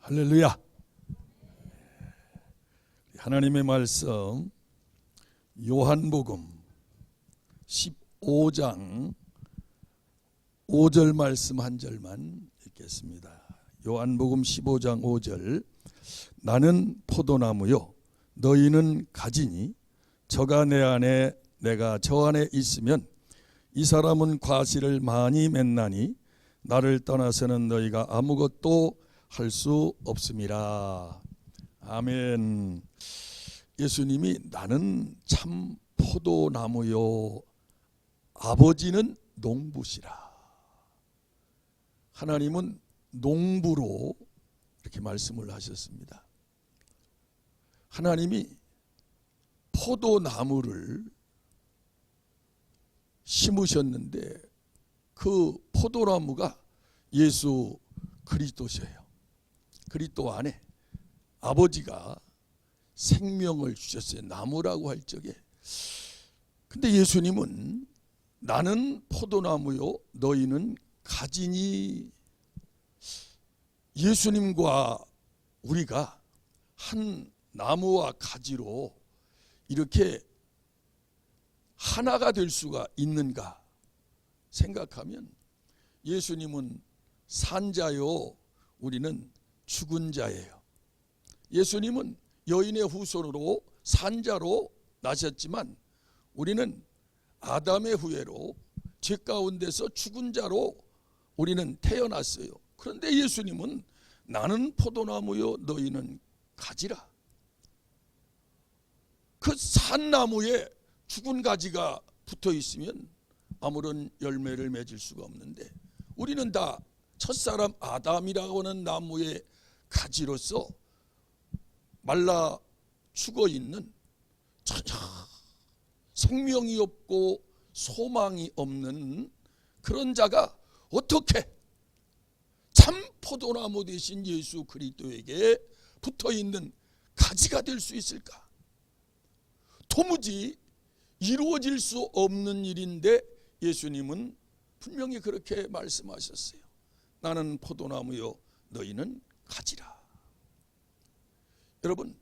할렐루야. 하나님의 말씀 요한복음 15장 5절 말씀 한 절만 읽겠습니다. 요한복음 15장 5절. 나는 포도나무요 너희는 가지니 저가 내 안에 내가 저 안에 있으면 이 사람은 과실을 많이 맺나니 나를 떠나서는 너희가 아무것도 할 수 없음이라. 아멘. 예수님이 나는 참 포도나무요 아버지는 농부시라. 하나님은 농부로 이렇게 말씀을 하셨습니다. 하나님이 포도나무를 심으셨는데 그 포도나무가 예수 그리스도셔요. 그리스도 안에 아버지가 생명을 주셨어요. 나무라고 할 적에. 근데 예수님은 나는 포도나무요 너희는 가지니. 예수님과 우리가 한 나무와 가지로 이렇게 하나가 될 수가 있는가 생각하면 예수님은 산자요 우리는 죽은 자예요. 예수님은 여인의 후손으로 산자로 나셨지만 우리는 아담의 후예로 죄 가운데서 죽은 자로 우리는 태어났어요. 그런데 예수님은 나는 포도나무요 너희는 가지라. 그 산나무에 죽은 가지가 붙어 있으면 아무런 열매를 맺을 수가 없는데 우리는 다 첫사람 아담이라고 하는 나무의 가지로서 말라 죽어 있는 전혀 생명이 없고 소망이 없는 그런 자가 어떻게 참 포도나무 되신 예수 그리스도에게 붙어 있는 가지가 될 수 있을까? 도무지 이루어질 수 없는 일인데 예수님은 분명히 그렇게 말씀하셨어요. 나는 포도나무요 너희는 가지라. 여러분,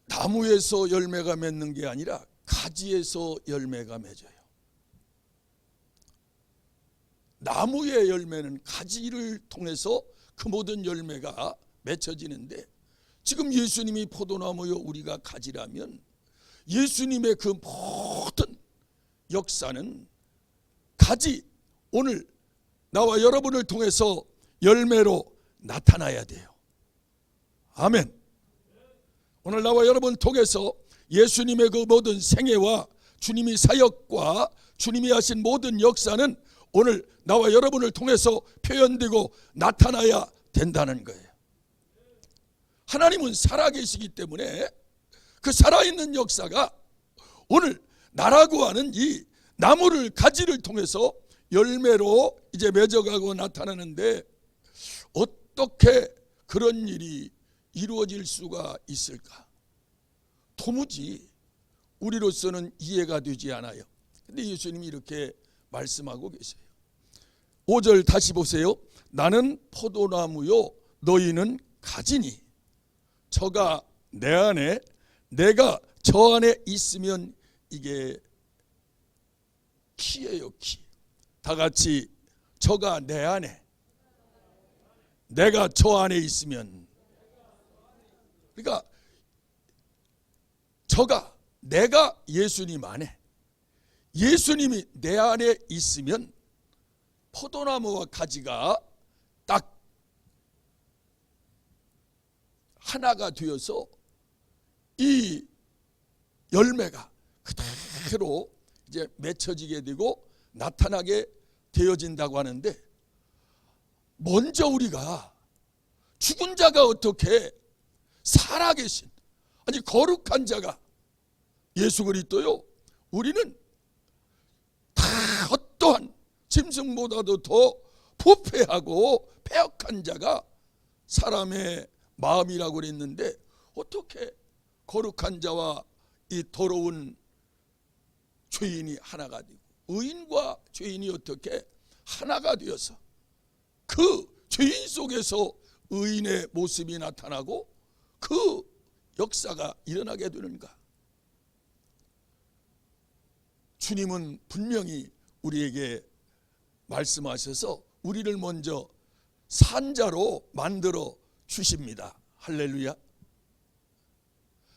나무에서 열매가 맺는 게 아니라 가지에서 열매가 맺어요. 나무의 열매는 가지를 통해서 그 모든 열매가 맺혀지는데 지금 예수님이 포도나무요 우리가 가지라면 예수님의 그 모든 역사는 가지, 오늘 나와 여러분을 통해서 열매로 나타나야 돼요. 아멘. 오늘 나와 여러분을 통해서 예수님의 그 모든 생애와 주님이 사역과 주님이 하신 모든 역사는 오늘 나와 여러분을 통해서 표현되고 나타나야 된다는 거예요. 하나님은 살아계시기 때문에 그 살아있는 역사가 오늘 나라고 하는 이 나무를 가지를 통해서 열매로 이제 맺어가고 나타나는데 어떻게 그런 일이 이루어질 수가 있을까? 도무지 우리로서는 이해가 되지 않아요. 근데 예수님이 이렇게 말씀하고 계세요. 5절 다시 보세요. 나는 포도나무요 너희는 가지니 저가 내 안에 내가 저 안에 있으면 이게 키예요. 키. 다 같이 저가 내 안에 내가 저 안에 있으면, 그러니까 저가 내가 예수님 안에 예수님이 내 안에 있으면 포도나무와 가지가 딱 하나가 되어서 이 열매가 그대로 이제 맺혀지게 되고 나타나게 되어진다고 하는데 먼저 우리가 죽은 자가 어떻게 살아계신 아니 거룩한 자가 예수 그리스도요 우리는 다 어떠한 짐승보다도 더 부패하고 패역한 자가 사람의 마음이라고 그랬는데 어떻게 거룩한 자와 이 더러운 죄인이 하나가 되고 의인과 죄인이 어떻게 하나가 되어서 그 죄인 속에서 의인의 모습이 나타나고 그 역사가 일어나게 되는가? 주님은 분명히 우리에게 말씀하셔서 우리를 먼저 산자로 만들어 주십니다. 할렐루야.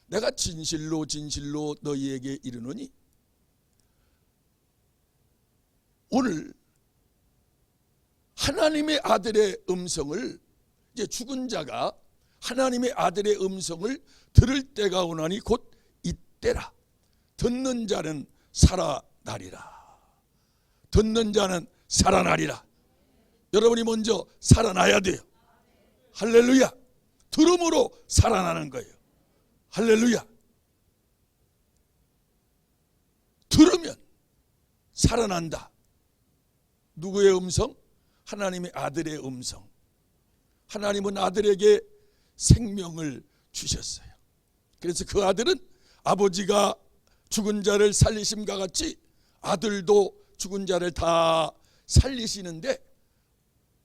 내가 진실로 진실로 너희에게 이르노니, 오늘 하나님의 아들의 음성을, 이제 죽은 자가 하나님의 아들의 음성을 들을 때가 오나니 곧 이때라. 듣는 자는 살아나리라. 듣는 자는 살아나리라. 여러분이 먼저 살아나야 돼요. 할렐루야. 들음으로 살아나는 거예요. 할렐루야. 들으면 살아난다. 누구의 음성? 하나님의 아들의 음성. 하나님은 아들에게 생명을 주셨어요. 그래서 그 아들은 아버지가 죽은 자를 살리심과 같이 아들도 죽은 자를 다 살리시는데,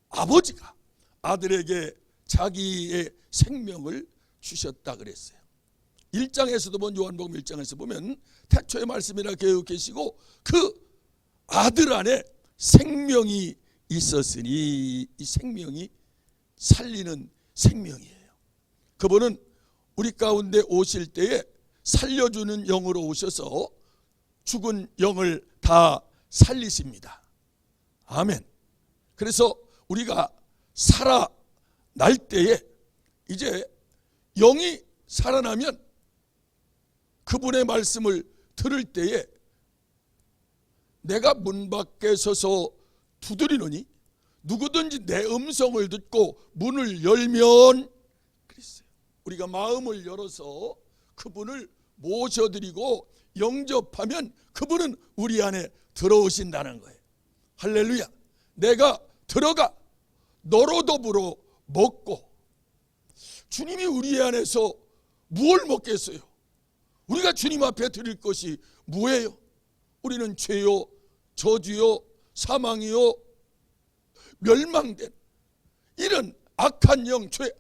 아버지가 아들에게 자기의 생명을 주셨다 그랬어요. 1장에서도 보면, 요한복음 1장에서 보면 태초의 말씀이라 계시고 그 아들 안에 생명이 있었으니, 이 생명이 살리는 생명이에요. 그분은 우리 가운데 오실 때에 살려주는 영으로 오셔서 죽은 영을 다 살리십니다. 아멘. 그래서 우리가 살아날 때에 이제 영이 살아나면 그분의 말씀을 들을 때에 내가 문 밖에 서서 두드리노니 누구든지 내 음성을 듣고 문을 열면, 그랬어요. 우리가 마음을 열어서 그분을 모셔드리고 영접하면 그분은 우리 안에 들어오신다는 거예요. 할렐루야. 내가 들어가 너로 더불어 먹고, 주님이 우리 안에서 무엇을 먹겠어요? 우리가 주님 앞에 드릴 것이 뭐예요? 우리는 죄요, 저주요, 사망이요, 멸망된 이런 악한 영, 죄,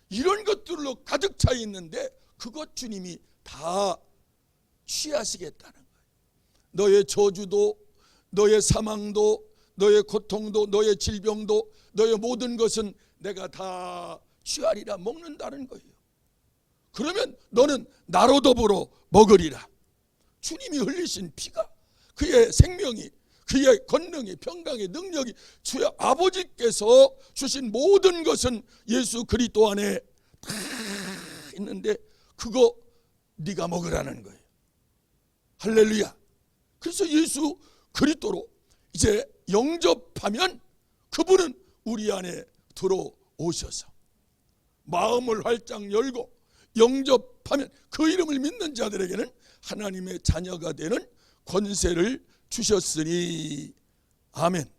이런 것들로 가득 차 있는데 그것 주님이 다 취하시겠다는 거예요. 너의 저주도, 너의 사망도, 너의 고통도, 너의 질병도, 너의 모든 것은 내가 다 취하리라. 먹는다는 거예요. 그러면 너는 나로 더불어 먹으리라. 주님이 흘리신 피가, 그의 생명이, 그의 권능이, 평강의 능력이, 주의 아버지께서 주신 모든 것은 예수 그리스도 안에 다 있는데 그거 네가 먹으라는 거예요. 할렐루야. 그래서 예수 그리스도로 이제 영접하면 그분은 우리 안에 들어오셔서 마음을 활짝 열고 영접하면 그 이름을 믿는 자들에게는 하나님의 자녀가 되는 권세를 주셨으니. 아멘.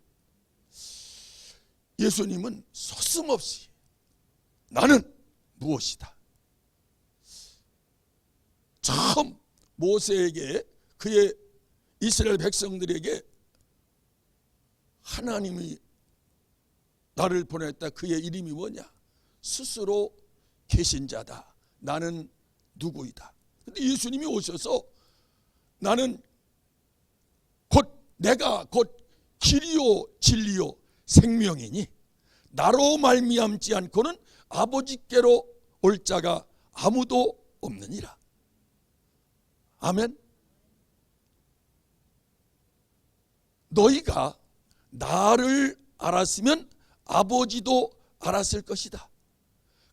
예수님은 서슴없이 나는 무엇이다. 처음 모세에게, 그의 이스라엘 백성들에게 하나님이 나를 보냈다. 그의 이름이 뭐냐? 스스로 계신 자다. 나는 누구이다. 근데 예수님이 오셔서 나는 내가 곧 길이요 진리요 생명이니 나로 말미암지 않고는 아버지께로 올 자가 아무도 없느니라. 아멘. 너희가 나를 알았으면 아버지도 알았을 것이다.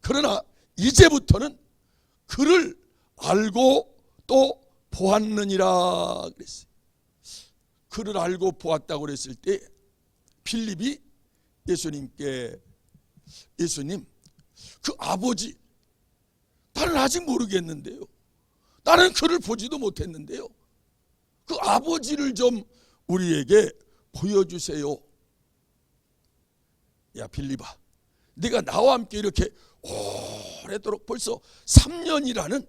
그러나 이제부터는 그를 알고 또 보았느니라 그랬어요. 그를 알고 보았다고 그랬을 때 빌립이 예수님께, 예수님, 그 아버지 나는 아직 모르겠는데요. 나는 그를 보지도 못했는데요. 그 아버지를 좀 우리에게 보여주세요. 야 빌립아, 네가 나와 함께 이렇게 오래도록 벌써 3년이라는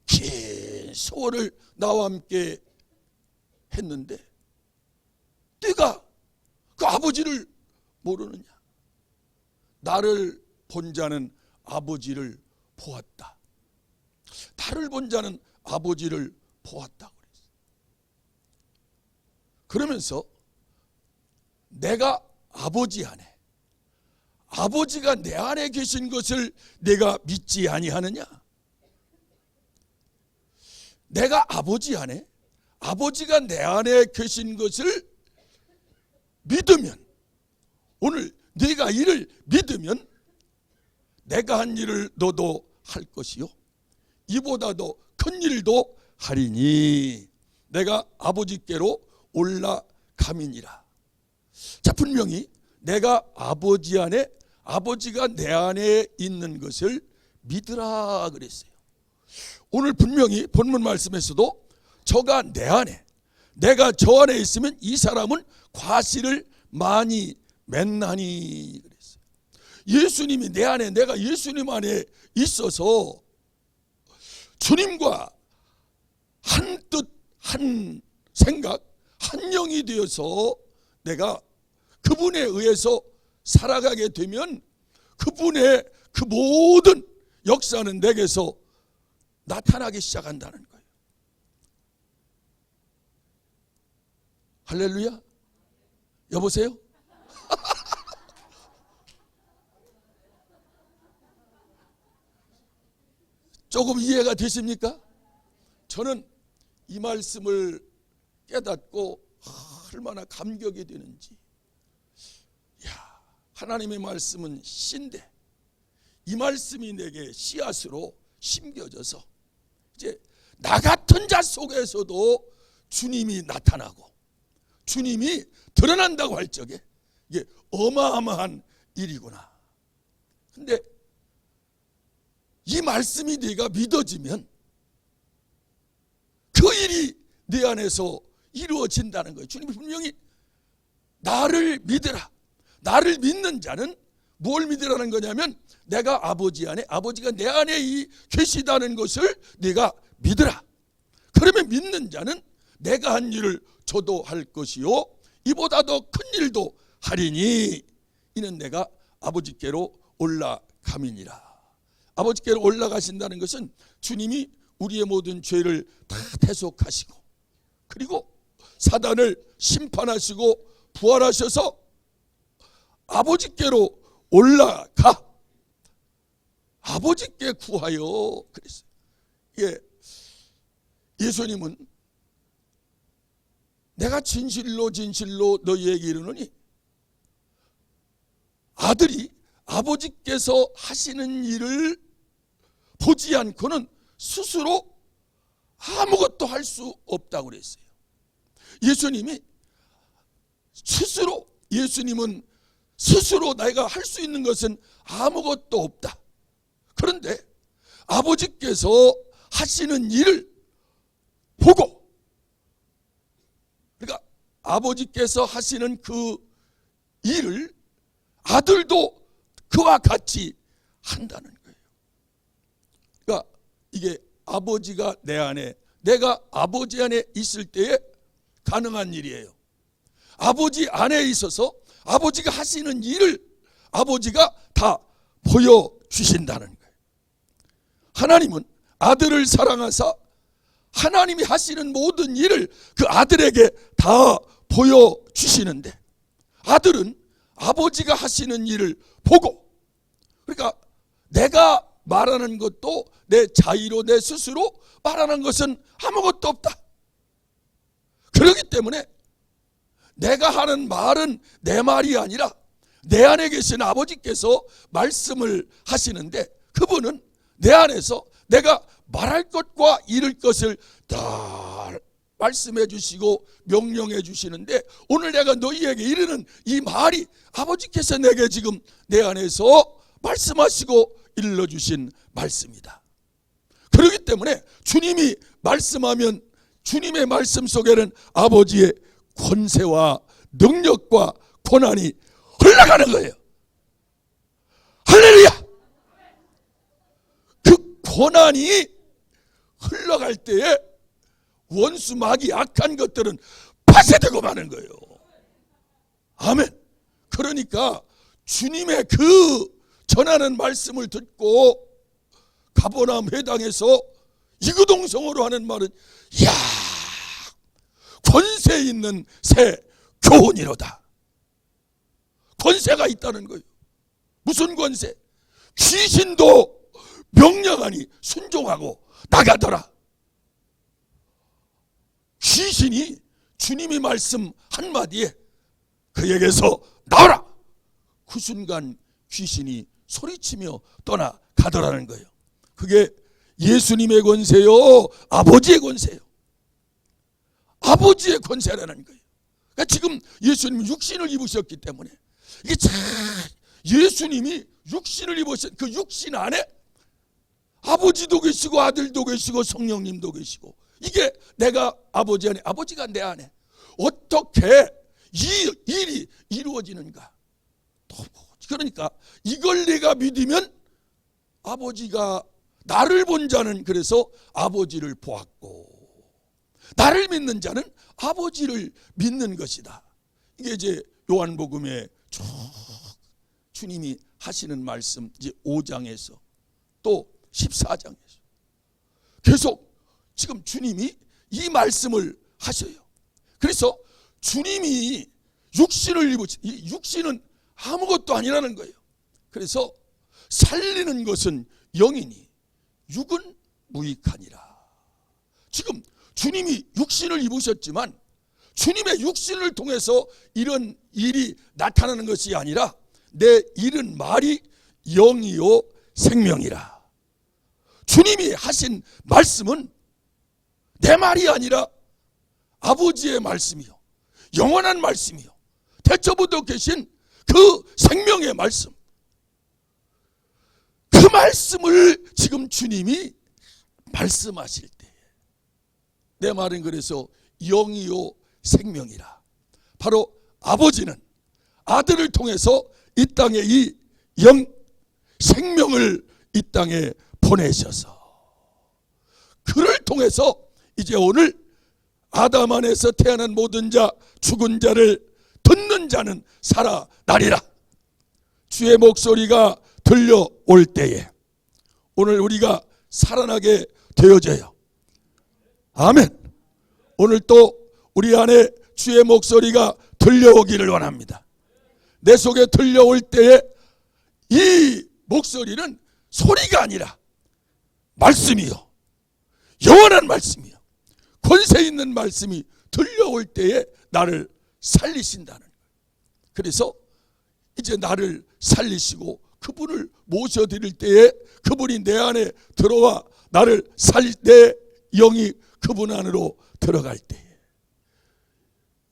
긴 세월을 나와 함께 했는데 네가 그 아버지를 모르느냐? 나를 본 자는 아버지를 보았다. 나를 본 자는 아버지를 보았다고 그랬어요. 그러면서 내가 아버지 안에, 아버지가 내 안에 계신 것을 내가 믿지 아니하느냐? 내가 아버지 안에, 아버지가 내 안에 계신 것을 믿으면, 오늘 네가 이를 믿으면 내가 한 일을 너도 할 것이요 이보다도 큰 일도 하리니 내가 아버지께로 올라감이니라. 자, 분명히 내가 아버지 안에, 아버지가 내 안에 있는 것을 믿으라 그랬어요. 오늘 분명히 본문 말씀에서도 저가 내 안에, 내가 저 안에 있으면 이 사람은 과실을 많이 맺나니 그랬어요. 예수님이 내 안에, 내가 예수님 안에 있어서 주님과 한 뜻, 한 생각, 한 영이 되어서 내가 그분에 의해서 살아가게 되면 그분의 그 모든 역사는 내게서 나타나기 시작한다는 거예요. 할렐루야. 여보세요? 조금 이해가 되십니까? 저는 이 말씀을 깨닫고 얼마나 감격이 되는지. 야, 하나님의 말씀은 씨인데 이 말씀이 내게 씨앗으로 심겨져서 이제 나 같은 자 속에서도 주님이 나타나고 주님이 드러난다고 할 적에 이게 어마어마한 일이구나. 근데 이 말씀이 네가 믿어지면 그 일이 내 안에서 이루어진다는 거예요. 주님이 분명히 나를 믿으라. 나를 믿는 자는 뭘 믿으라는 거냐면 내가 아버지 안에, 아버지가 내 안에 계시다는 것을 네가 믿으라. 그러면 믿는 자는 내가 한 일을 저도 할 것이요 이보다 더 큰 일도 하리니 이는 내가 아버지께로 올라감이니라. 아버지께로 올라가신다는 것은 주님이 우리의 모든 죄를 다 대속하시고 그리고 사단을 심판하시고 부활하셔서 아버지께로 올라가 아버지께 구하여 그랬어요. 예, 예수님은 내가 진실로 진실로 너희에게 이르노니 아들이 아버지께서 하시는 일을 보지 않고는 스스로 아무것도 할 수 없다고 그랬어요. 예수님은 스스로 내가 할 수 있는 것은 아무것도 없다. 그런데 아버지께서 하시는 일을 보고, 그러니까 아버지께서 하시는 그 일을 아들도 그와 같이 한다는 거예요. 그러니까 이게 아버지가 내 안에, 내가 아버지 안에 있을 때에 가능한 일이에요. 아버지 안에 있어서 아버지가 하시는 일을 아버지가 다 보여주신다는 거예요. 하나님은 아들을 사랑하사 하나님이 하시는 모든 일을 그 아들에게 다 보여주시는데 아들은 아버지가 하시는 일을 보고, 그러니까 내가 말하는 것도 내 자의로 내 스스로 말하는 것은 아무것도 없다. 그렇기 때문에 내가 하는 말은 내 말이 아니라 내 안에 계신 아버지께서 말씀을 하시는데 그분은 내 안에서 내가 말할 것과 이룰 것을 다 말씀해 주시고 명령해 주시는데 오늘 내가 너희에게 이르는 이 말이 아버지께서 내게 지금 내 안에서 말씀하시고 일러주신 말씀이다. 그렇기 때문에 주님이 말씀하면 주님의 말씀 속에는 아버지의 권세와 능력과 권한이 흘러가는 거예요. 할렐루야! 그 권한이 흘러갈 때에 원수 마귀 악한 것들은 파쇄되고 마는 거예요. 아멘. 그러니까 주님의 그 전하는 말씀을 듣고 가버나움 회당에서 이구동성으로 하는 말은, 이야, 권세 있는 새 교훈이로다. 권세가 있다는 거예요. 무슨 권세? 귀신도 명령하니 순종하고 나가더라. 귀신이 주님이 말씀 한마디에 그에게서 나와라, 그 순간 귀신이 소리치며 떠나가더라는 거예요. 그게 예수님의 권세요, 아버지의 권세요. 아버지의 권세라는 거예요. 그러니까 지금 예수님이 육신을 입으셨기 때문에, 이게 참, 예수님이 육신을 입으신 그 육신 안에 아버지도 계시고 아들도 계시고 성령님도 계시고, 이게 내가 아버지 안에, 아버지가 내 안에 어떻게 이 일이 이루어지는가. 그러니까 이걸 내가 믿으면 아버지가, 나를 본 자는 그래서 아버지를 보았고, 나를 믿는 자는 아버지를 믿는 것이다. 이게 이제 요한복음에 쭉 주님이 하시는 말씀, 이제 5장에서 또 14장에서 계속 지금 주님이 이 말씀을 하셔요. 그래서 주님이 육신을 입으신, 이 육신은 아무것도 아니라는 거예요. 그래서 살리는 것은 영이니 육은 무익하니라. 지금 주님이 육신을 입으셨지만 주님의 육신을 통해서 이런 일이 나타나는 것이 아니라 내 이른 말이 영이요 생명이라. 주님이 하신 말씀은 내 말이 아니라 아버지의 말씀이요, 영원한 말씀이요, 태초부터 계신 그 생명의 말씀, 그 말씀을 지금 주님이 말씀하실 때, 내 말은 그래서 영이요 생명이라. 바로 아버지는 아들을 통해서 이 땅에 이 영 생명을 이 땅에 보내셔서, 그를 통해서 이제 오늘 아담 안에서 태어난 모든 자, 죽은 자를 듣는 자는 살아나리라. 주의 목소리가 들려올 때에 오늘 우리가 살아나게 되어져요. 아멘. 오늘 또 우리 안에 주의 목소리가 들려오기를 원합니다. 내 속에 들려올 때에 이 목소리는 소리가 아니라 말씀이요, 영원한 말씀이요, 권세 있는 말씀이 들려올 때에 나를 살리신다는 거예요. 그래서 이제 나를 살리시고 그분을 모셔드릴 때에 그분이 내 안에 들어와 나를 살릴 때, 영이 그분 안으로 들어갈 때에,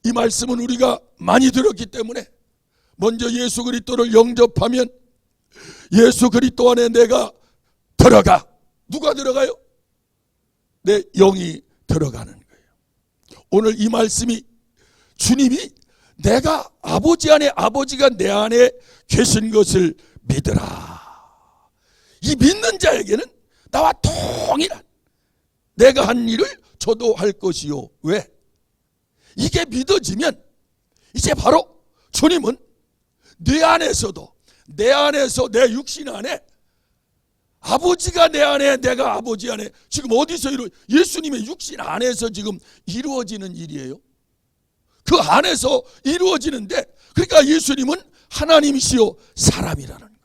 이 말씀은 우리가 많이 들었기 때문에 먼저 예수 그리스도를 영접하면 예수 그리스도 안에 내가 들어가. 누가 들어가요? 내 영이 들어가는 거예요. 오늘 이 말씀이 주님이 내가 아버지 안에, 아버지가 내 안에 계신 것을 믿으라. 이 믿는 자에게는 나와 동일한 내가 한 일을 저도 할 것이요. 왜? 이게 믿어지면 이제 바로 주님은 내 안에서도, 내 안에서, 내 육신 안에, 아버지가 내 안에, 내가 아버지 안에, 지금 어디서 예수님의 육신 안에서 지금 이루어지는 일이에요. 그 안에서 이루어지는데, 그러니까 예수님은 하나님이시요 사람이라는 거예요.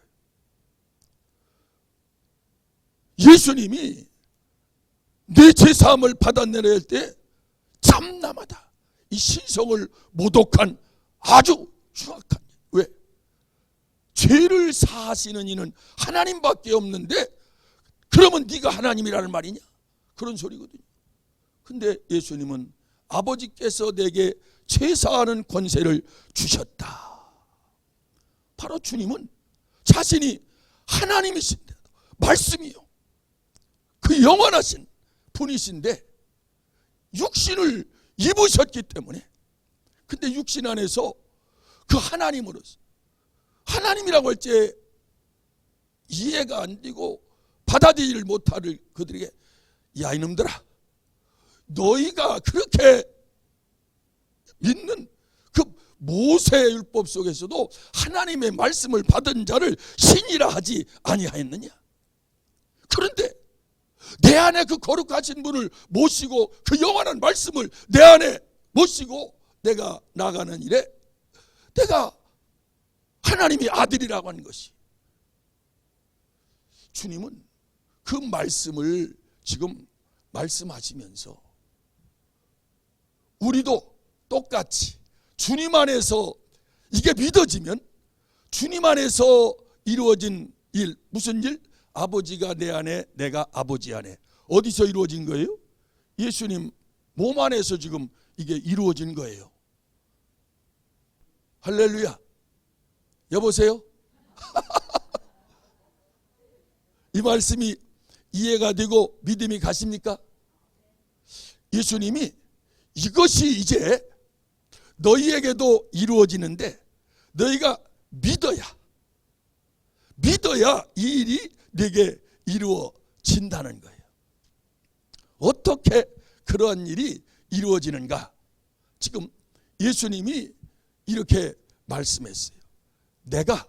예수님이 내 제사함을 받아내릴 때 참남하다, 이 신성을 모독한 아주 흉악한 일. 왜? 죄를 사하시는 이는 하나님밖에 없는데 그러면 네가 하나님이라는 말이냐? 그런 소리거든요. 근데 예수님은 아버지께서 내게 제사하는 권세를 주셨다. 바로 주님은 자신이 하나님이신데도, 말씀이요, 그 영원하신 분이신데 육신을 입으셨기 때문에, 근데 육신 안에서 그 하나님으로서, 하나님이라고 할 때 이해가 안 되고 받아들이질 못할 그들에게, 야 이놈들아, 너희가 그렇게 믿는 그 모세의 율법 속에서도 하나님의 말씀을 받은 자를 신이라 하지 아니하였느냐. 그런데 내 안에 그 거룩하신 분을 모시고 그 영원한 말씀을 내 안에 모시고 내가 나가는 일에 내가 하나님의 아들이라고 하는 것이, 주님은 그 말씀을 지금 말씀하시면서 우리도 똑같이 주님 안에서 이게 믿어지면 주님 안에서 이루어진 일, 무슨 일? 아버지가 내 안에 내가 아버지 안에. 어디서 이루어진 거예요? 예수님 몸 안에서 지금 이게 이루어진 거예요. 할렐루야. 여보세요? 이 말씀이 이해가 되고 믿음이 가십니까? 예수님이 이것이 이제 너희에게도 이루어지는데 너희가 믿어야 이 일이 내게 이루어진다는 거예요. 어떻게 그러한 일이 이루어지는가? 지금 예수님이 이렇게 말씀했어요. 내가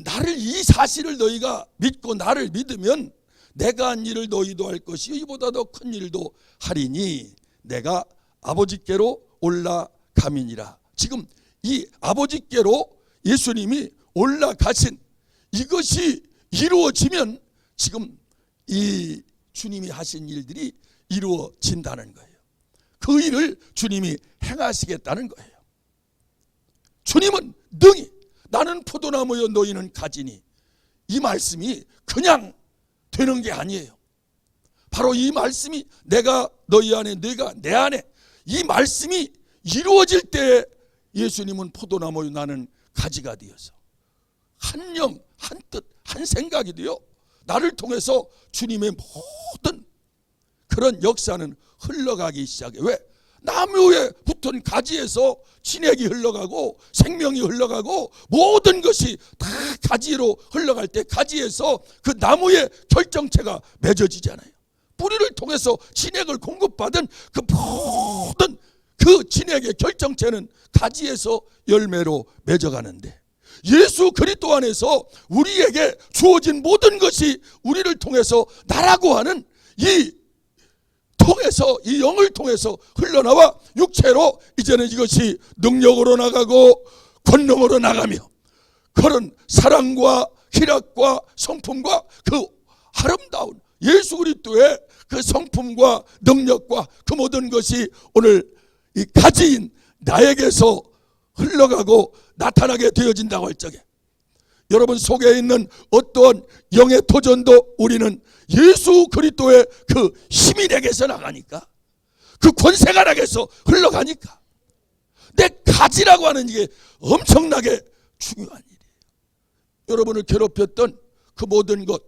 나를, 이 사실을 너희가 믿고 나를 믿으면 내가 한 일을 너희도 할 것이요 이보다 더 큰 일도 하리니 내가 아버지께로 올라감이니라. 지금 이 아버지께로 예수님이 올라가신 이것이 이루어지면 지금 이 주님이 하신 일들이 이루어진다는 거예요. 그 일을 주님이 행하시겠다는 거예요. 주님은 능히 나는 포도나무여 너희는 가지니, 이 말씀이 그냥 되는 게 아니에요. 바로 이 말씀이 내가 너희 안에 너희가 내 안에, 이 말씀이 이루어질 때 예수님은 포도나무여 나는 가지가 되어서 한 영, 한 뜻, 한 생각이 되어 나를 통해서 주님의 모든 그런 역사는 흘러가기 시작해. 왜? 나무에 붙은 가지에서 진액이 흘러가고 생명이 흘러가고 모든 것이 다 가지로 흘러갈 때 가지에서 그 나무의 결정체가 맺어지잖아요. 뿌리를 통해서 진액을 공급받은 그 모든 그 진액의 결정체는 가지에서 열매로 맺어가는데, 예수 그리스도 안에서 우리에게 주어진 모든 것이 우리를 통해서 나라고 하는 이 영을 통해서 흘러나와 육체로 이제는 이것이 능력으로 나가고 권능으로 나가며 그런 사랑과 희락과 성품과 그 아름다운 예수 그리스도의 그 성품과 능력과 그 모든 것이 오늘 이 가지인 나에게서 흘러가고 나타나게 되어진다고 할 적에, 여러분 속에 있는 어떠한 영의 도전도 우리는 예수 그리스도의 그 힘이 내게서 나가니까, 그 권세가 내게서 흘러가니까, 내 가지라고 하는 이게 엄청나게 중요한 일이에요. 여러분을 괴롭혔던 그 모든 것,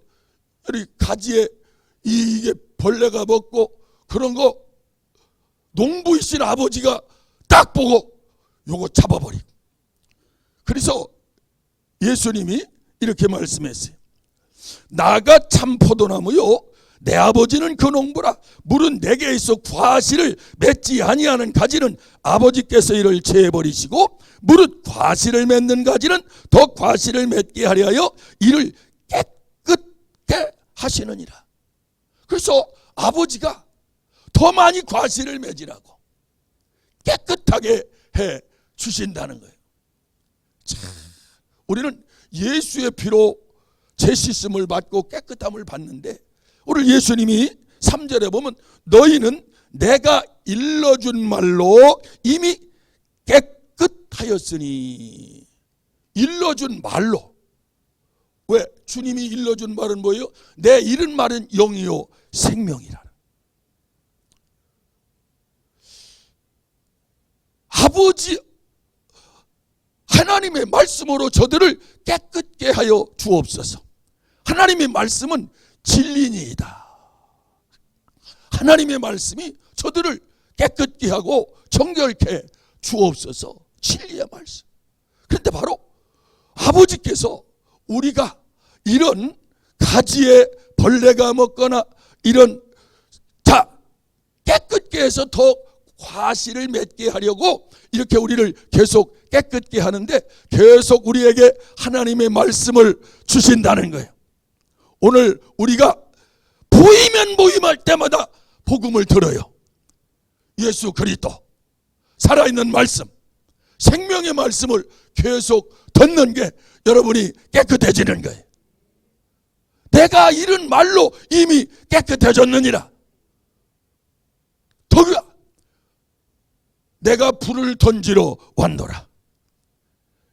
우리 가지에 이게 벌레가 먹고 그런 거 농부이신 아버지가 딱 보고 요거 잡아버리고, 그래서 예수님이 이렇게 말씀했어요. 나가 참 포도나무요 내 아버지는 그 농부라. 물은 내게 있어 과실을 맺지 아니하는 가지는 아버지께서 이를 제해버리시고 무릇 과실을 맺는 가지는 더 과실을 맺게 하려 하여 이를 깨끗게 하시느니라. 그래서 아버지가 더 많이 과실을 맺으라고 깨끗하게 해 주신다는 거예요. 참, 우리는 예수의 피로 제씻음을 받고 깨끗함을 받는데, 오늘 예수님이 3절에 보면 너희는 내가 일러준 말로 이미 깨끗하였으니. 일러준 말로. 왜? 주님이 일러준 말은 뭐예요? 내 이른 말은 영이요 생명이라. 아버지 하나님의 말씀으로 저들을 깨끗게 하여 주옵소서. 하나님의 말씀은 진리니이다. 하나님의 말씀이 저들을 깨끗게 하고 정결케 주옵소서. 진리의 말씀. 그런데 바로 아버지께서 우리가 이런 가지에 벌레가 먹거나 이런 깨끗게 해서 더 화실을 맺게 하려고 이렇게 우리를 계속 깨끗게 하는데 계속 우리에게 하나님의 말씀을 주신다는 거예요. 오늘 우리가 보이면 보임할 때마다 복음을 들어요. 예수 그리스도 살아있는 말씀, 생명의 말씀을 계속 듣는 게 여러분이 깨끗해지는 거예요. 내가 이런 말로 이미 깨끗해졌느니라. 더구나 내가 불을 던지러 왔노라.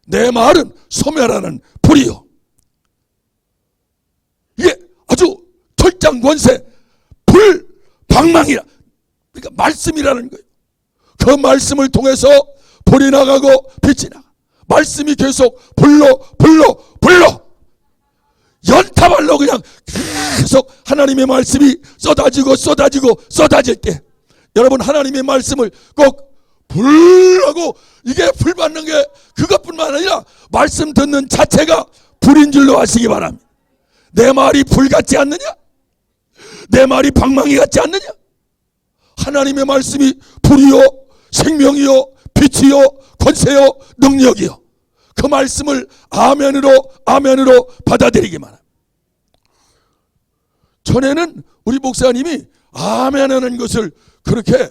내 말은 소멸하는 불이요. 이게 아주 철장 권세, 불, 방망이라. 그러니까 말씀이라는 거예요. 그 말씀을 통해서 불이 나가고 빛이 나가. 말씀이 계속 불로 연타발로 그냥 계속 하나님의 말씀이 쏟아질 때 여러분 하나님의 말씀을 꼭 불하고 이게 불 받는 게 그것뿐만 아니라 말씀 듣는 자체가 불인 줄로 아시기 바랍니다. 내 말이 불 같지 않느냐? 내 말이 방망이 같지 않느냐? 하나님의 말씀이 불이요 생명이요 빛이요 권세요 능력이요. 그 말씀을 아멘으로 받아들이기만 합니다. 전에는 우리 목사님이 아멘하는 것을 그렇게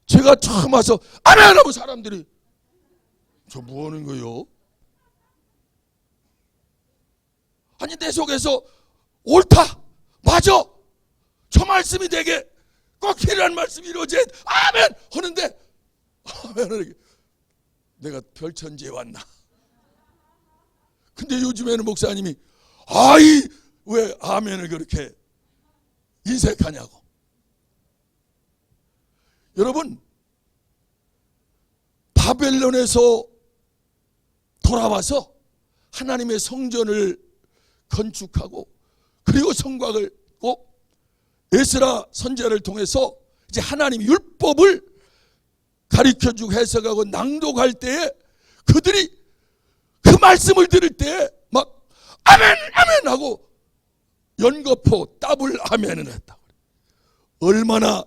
제가 처음 와서 아멘하면 사람들이 저 뭐 하는 거요? 아니 내 속에서 옳다 맞아 저 말씀이 되게 꼭 필요한 말씀이 이루어져 아멘 하는데 아멘을 내가 별천지에 왔나? 근데 요즘에는 목사님이 아이 왜 아멘을 그렇게 인색하냐고. 여러분 바벨론에서 돌아와서 하나님의 성전을 건축하고 그리고 성곽을 꼭 에스라 선지자를 통해서 이제 하나님 율법을 가르쳐주고 해석하고 낭독할 때에 그들이 그 말씀을 들을 때 막 아멘 하고 연거푸 더블 아멘을 했다고. 얼마나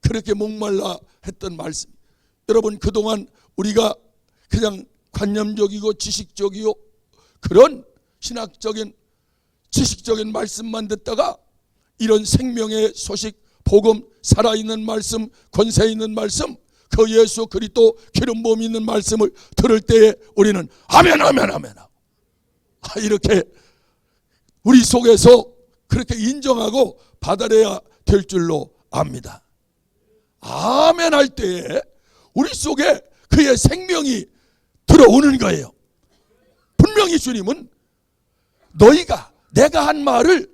그렇게 목말라 했던 말씀. 여러분 그동안 우리가 그냥 관념적이고 지식적이요 그런 신학적인 지식적인 말씀만 듣다가 이런 생명의 소식 복음 살아있는 말씀 권세 있는 말씀 그 예수 그리스도 기름 부음 있는 말씀을 들을 때에 우리는 아멘 이렇게 우리 속에서 그렇게 인정하고 받아내야 될 줄로 압니다. 아멘 할 때에 우리 속에 그의 생명이 들어오는 거예요. 분명히 주님은 너희가 내가 한 말을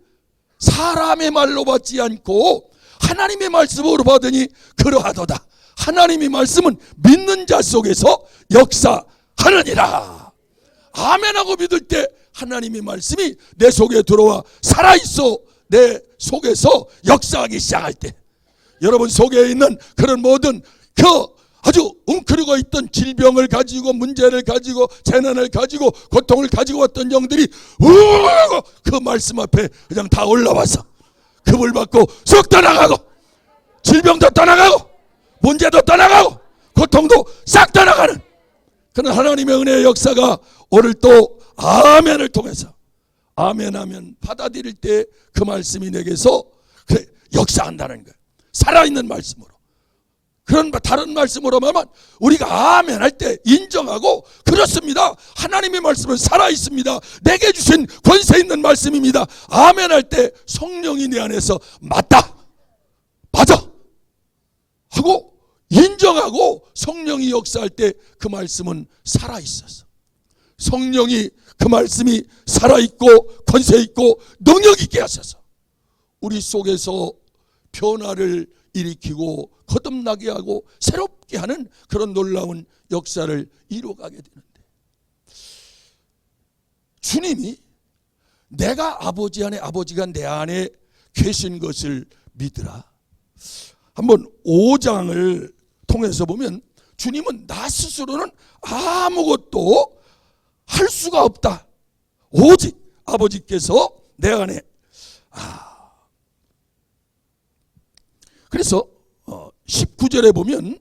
사람의 말로 받지 않고 하나님의 말씀으로 받으니 그러하도다. 하나님의 말씀은 믿는 자 속에서 역사하느니라. 아멘하고 믿을 때 하나님의 말씀이 내 속에 들어와 살아있어 내 속에서 역사하기 시작할 때 여러분 속에 있는 그런 모든 그 아주 웅크리고 있던 질병을 가지고 문제를 가지고 재난을 가지고 고통을 가지고 왔던 영들이 그 말씀 앞에 그냥 다 올라와서 그 불 받고 쑥 떠나가고 질병도 떠나가고 문제도 떠나가고 고통도 싹 떠나가는 그런 하나님의 은혜의 역사가 오늘 또 아멘을 통해서 아멘하면 받아들일 때 그 말씀이 내게서 그래 역사한다는 거예요. 살아있는 말씀으로. 그런 다른 말씀으로 말하면 우리가 아멘 할 때 인정하고 그렇습니다. 하나님의 말씀은 살아있습니다. 내게 주신 권세 있는 말씀입니다. 아멘 할 때 성령이 내 안에서 맞다. 맞아. 하고 인정하고 성령이 역사할 때 그 말씀은 살아있어서 성령이 그 말씀이 살아있고 권세있고 능력있게 하셔서 우리 속에서 변화를 일으키고 거듭나게 하고 새롭게 하는 그런 놀라운 역사를 이루어가게 되는데 주님이 내가 아버지 안에 아버지가 내 안에 계신 것을 믿으라. 한번 5장을 통해서 보면 주님은 나 스스로는 아무것도 할 수가 없다. 오직 아버지께서 내 안에 그래서 10 19절에 보면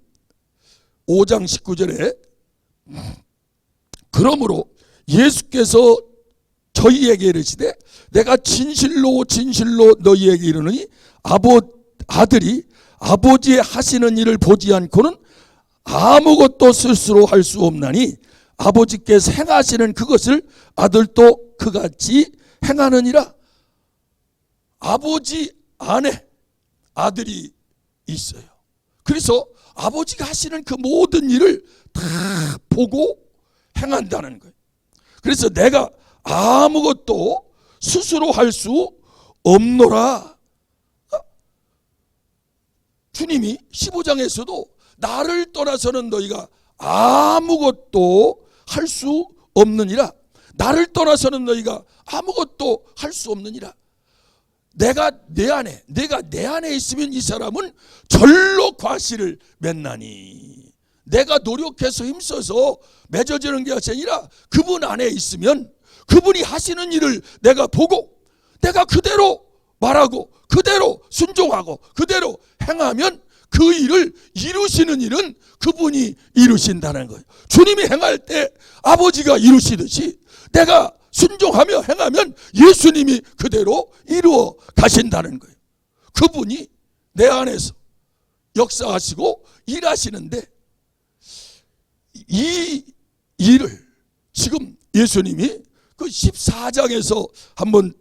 5장 19절에 그러므로 예수께서 저희에게 이르시되 내가 진실로 진실로 너희에게 이르노니 아들이 아버지의 하시는 일을 보지 않고는 아무것도 스스로 할 수 없나니 아버지께서 행하시는 그것을 아들도 그같이 행하느니라. 아버지 안에 아들이 있어요. 그래서 아버지가 하시는 그 모든 일을 다 보고 행한다는 거예요. 그래서 내가 아무것도 스스로 할 수 없노라. 주님이 15장에서도 나를 떠나서는 너희가 아무것도 할 수 없느니라. 나를 떠나서는 너희가 아무것도 할 수 없느니라. 내가 내 안에 있으면 이 사람은 절로 과실을 맺나니. 내가 노력해서 힘써서 맺어지는 것이 아니라 그분 안에 있으면 그분이 하시는 일을 내가 보고 내가 그대로 말하고 그대로 순종하고 그대로 행하면 그 일을 이루시는 일은 그분이 이루신다는 거예요. 주님이 행할 때 아버지가 이루시듯이 내가 순종하며 행하면 예수님이 그대로 이루어 가신다는 거예요. 그분이 내 안에서 역사하시고 일하시는데 이 일을 지금 예수님이 그 14장에서 한번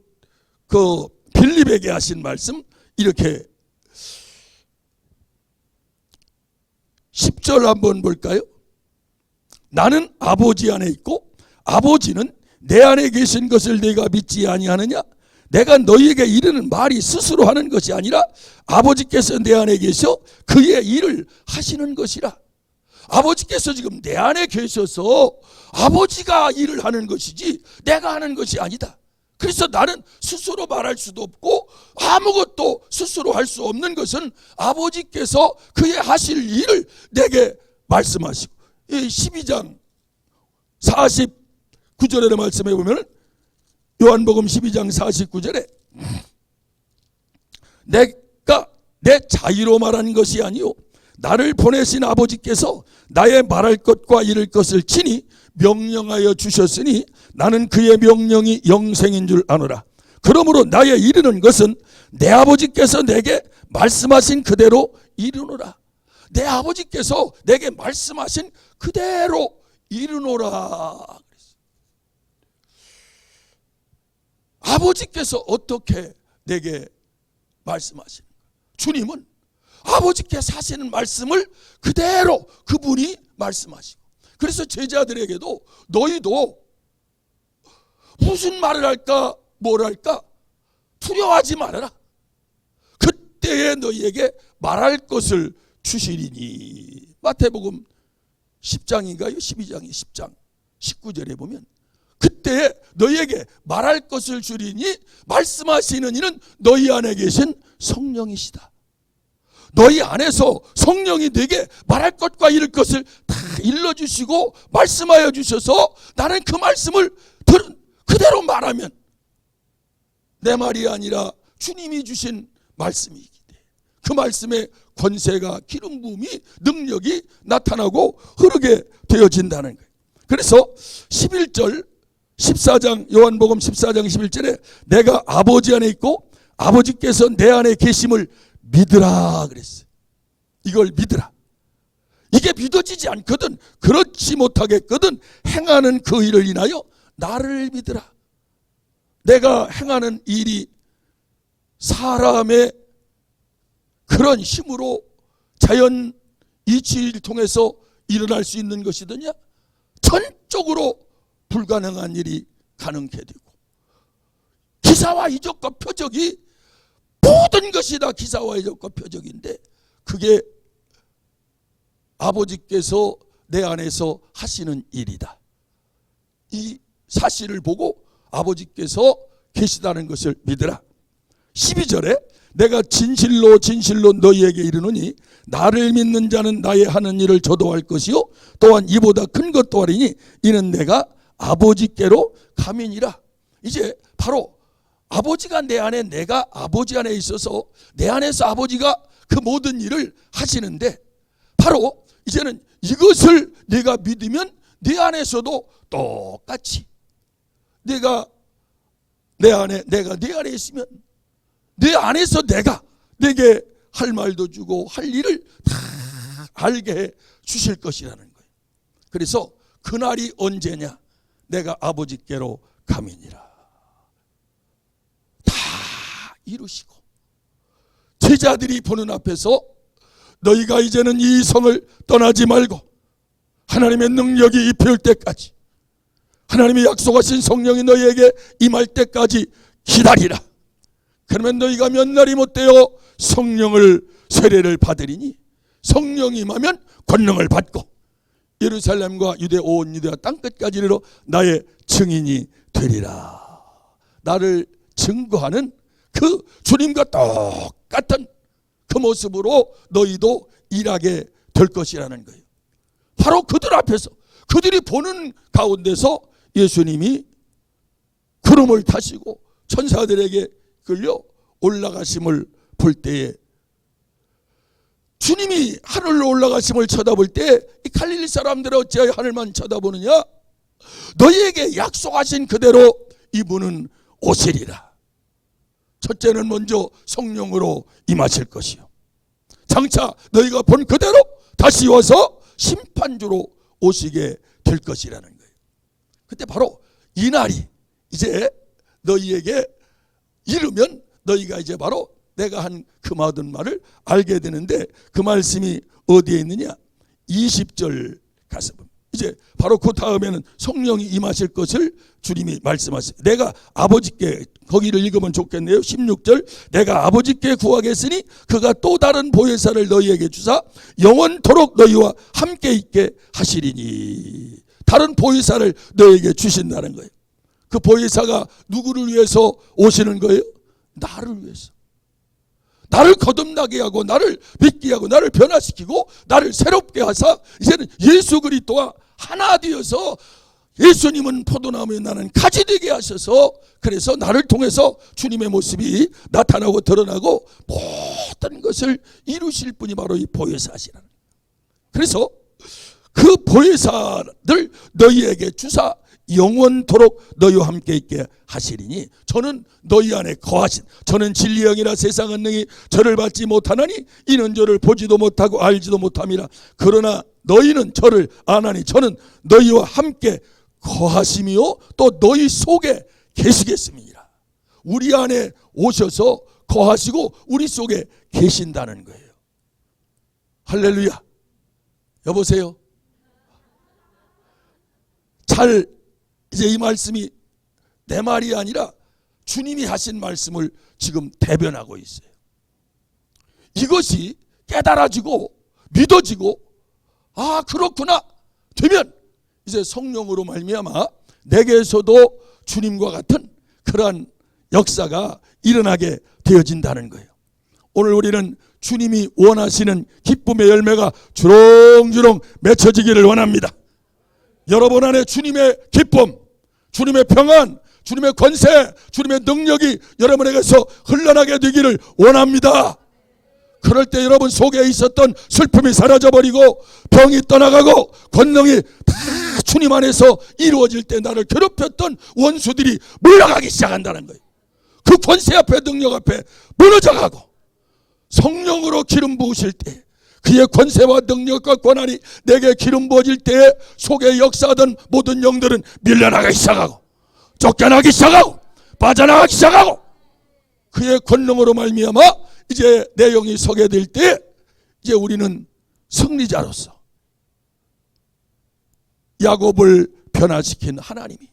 그 빌립에게 하신 말씀 이렇게 10절 한번 볼까요? 나는 아버지 안에 있고 아버지는 내 안에 계신 것을 네가 믿지 아니하느냐? 내가 너희에게 이르는 말이 스스로 하는 것이 아니라 아버지께서 내 안에 계셔 그의 일을 하시는 것이라. 아버지께서 지금 내 안에 계셔서 아버지가 일을 하는 것이지 내가 하는 것이 아니다. 그래서 나는 스스로 말할 수도 없고 아무것도 스스로 할 수 없는 것은 아버지께서 그의 하실 일을 내게 말씀하시고, 12장 49절의 말씀에 보면 요한복음 12장 49절에 내가 내 자유로 말한 것이 아니요 나를 보내신 아버지께서 나의 말할 것과 이를 것을 친히 명령하여 주셨으니 나는 그의 명령이 영생인 줄 아노라. 그러므로 나의 이르는 것은 내 아버지께서 내게 말씀하신 그대로 이르노라. 내 아버지께서 내게 말씀하신 그대로 이르노라. 아버지께서 어떻게 내게 말씀하시는가? 주님은 아버지께서 하시는 말씀을 그대로 그분이 말씀하시고, 그래서 제자들에게도 너희도 무슨 말을 할까 뭘 할까 두려워하지 말아라. 그때에 너희에게 말할 것을 주시리니. 마태복음 10장인가요? 12장이 10장 19절에 보면 그때에 너희에게 말할 것을 주리니 말씀하시는 이는 너희 안에 계신 성령이시다. 너희 안에서 성령이 내게 말할 것과 이를 것을 다 일러주시고 말씀하여 주셔서 나는 그 말씀을 그대로 말하면 내 말이 아니라 주님이 주신 말씀이기 때문에 그 말씀의 권세가 기름 부음이 능력이 나타나고 흐르게 되어진다는 거예요. 그래서 11절 14장 요한복음 14장 11절에 내가 아버지 안에 있고 아버지께서 내 안에 계심을 믿으라 그랬어요. 이걸 믿으라. 이게 믿어지지 않거든, 그렇지 못하겠거든 행하는 그 일을 인하여 나를 믿으라. 내가 행하는 일이 사람의 그런 힘으로 자연 이치를 통해서 일어날 수 있는 것이더냐? 전적으로 불가능한 일이 가능케 되고, 기사와 이적과 표적이 모든 것이 다 기사와 이적과 표적인데 그게 아버지께서 내 안에서 하시는 일이다. 이 사실을 보고 아버지께서 계시다는 것을 믿으라. 12절에 내가 진실로 진실로 너희에게 이르노니 나를 믿는 자는 나의 하는 일을 저도 할 것이요 또한 이보다 큰 것도 하리니 이는 내가 아버지께로 감이니라. 이제 바로 아버지가 내 안에, 내가 아버지 안에 있어서 내 안에서 아버지가 그 모든 일을 하시는데 바로 이제는 이것을 네가 믿으면 네 안에서도 똑같이 내가 내 안에 있으면 내 안에서 내가 내게 할 말도 주고 할 일을 다 알게 해 주실 것이라는 거예요. 그래서 그날이 언제냐? 내가 아버지께로 감이니라. 다 이루시고 제자들이 보는 앞에서 너희가 이제는 이 성을 떠나지 말고 하나님의 능력이 입혀올 때까지, 하나님이 약속하신 성령이 너희에게 임할 때까지 기다리라. 그러면 너희가 몇 날이 못되어 성령을 세례를 받으리니 성령이 임하면 권능을 받고 예루살렘과 유대 온 유대와 땅끝까지 이르러 나의 증인이 되리라. 나를 증거하는 그 주님과 똑같은 그 모습으로 너희도 일하게 될 것이라는 거예요. 바로 그들 앞에서, 그들이 보는 가운데서 예수님이 구름을 타시고 천사들에게 끌려 올라가심을 볼 때에, 주님이 하늘로 올라가심을 쳐다볼 때 이 갈릴리 사람들은 어찌하여 하늘만 쳐다보느냐? 너희에게 약속하신 그대로 이분은 오시리라. 첫째는 먼저 성령으로 임하실 것이요, 장차 너희가 본 그대로 다시 와서 심판주로 오시게 될 것이라는 거예요. 그때 바로 이 날이 이제 너희에게 이르면 너희가 이제 바로 내가 한 그 모든 말을 알게 되는데, 그 말씀이 어디에 있느냐? 20절 가서 보면 이제 바로 그 다음에는 성령이 임하실 것을 주님이 말씀하세요. 내가 아버지께, 거기를 읽으면 좋겠네요. 16절, 내가 아버지께 구하겠으니 그가 또 다른 보혜사를 너희에게 주사 영원토록 너희와 함께 있게 하시리니. 다른 보혜사를 너희에게 주신다는 거예요. 그 보혜사가 누구를 위해서 오시는 거예요? 나를 위해서. 나를 거듭나게 하고 나를 믿게 하고 나를 변화시키고 나를 새롭게 하사 이제는 예수 그리스도와 하나 되어서, 예수님은 포도나무에 나는 가지 되게 하셔서, 그래서 나를 통해서 주님의 모습이 나타나고 드러나고 모든 것을 이루실 분이 바로 이 보혜사시라는 거예요. 그래서 그 보혜사를 너희에게 주사 영원토록 너희와 함께 있게 하시리니, 저는 너희 안에 거하신, 저는 진리의 영이라 세상은 능히 저를 받지 못하나니 이는 저를 보지도 못하고 알지도 못함이라. 그러나 너희는 저를 아나니 저는 너희와 함께 거하심이요 또 너희 속에 계시겠습니다. 우리 안에 오셔서 거하시고 우리 속에 계신다는 거예요. 할렐루야. 여보세요. 잘 이제 이 말씀이 내 말이 아니라 주님이 하신 말씀을 지금 대변하고 있어요. 이것이 깨달아지고 믿어지고 아 그렇구나 되면 이제 성령으로 말미암아 내게서도 주님과 같은 그러한 역사가 일어나게 되어진다는 거예요. 오늘 우리는 주님이 원하시는 기쁨의 열매가 주렁주렁 맺혀지기를 원합니다. 여러분 안에 주님의 기쁨, 주님의 평안, 주님의 권세, 주님의 능력이 여러분에게서 흘러나게 되기를 원합니다. 그럴 때 여러분 속에 있었던 슬픔이 사라져버리고 병이 떠나가고 권능이 다 주님 안에서 이루어질 때 나를 괴롭혔던 원수들이 물러가기 시작한다는 거예요. 그 권세 앞에, 능력 앞에 무너져가고 성령으로 기름 부으실 때, 그의 권세와 능력과 권한이 내게 기름 부어질 때에 속에 역사하던 모든 영들은 밀려나가기 시작하고 쫓겨나기 시작하고 빠져나가기 시작하고, 그의 권능으로 말미암아 이제 내 영이 서게 될 때 이제 우리는 승리자로서 야곱을 변화시킨 하나님이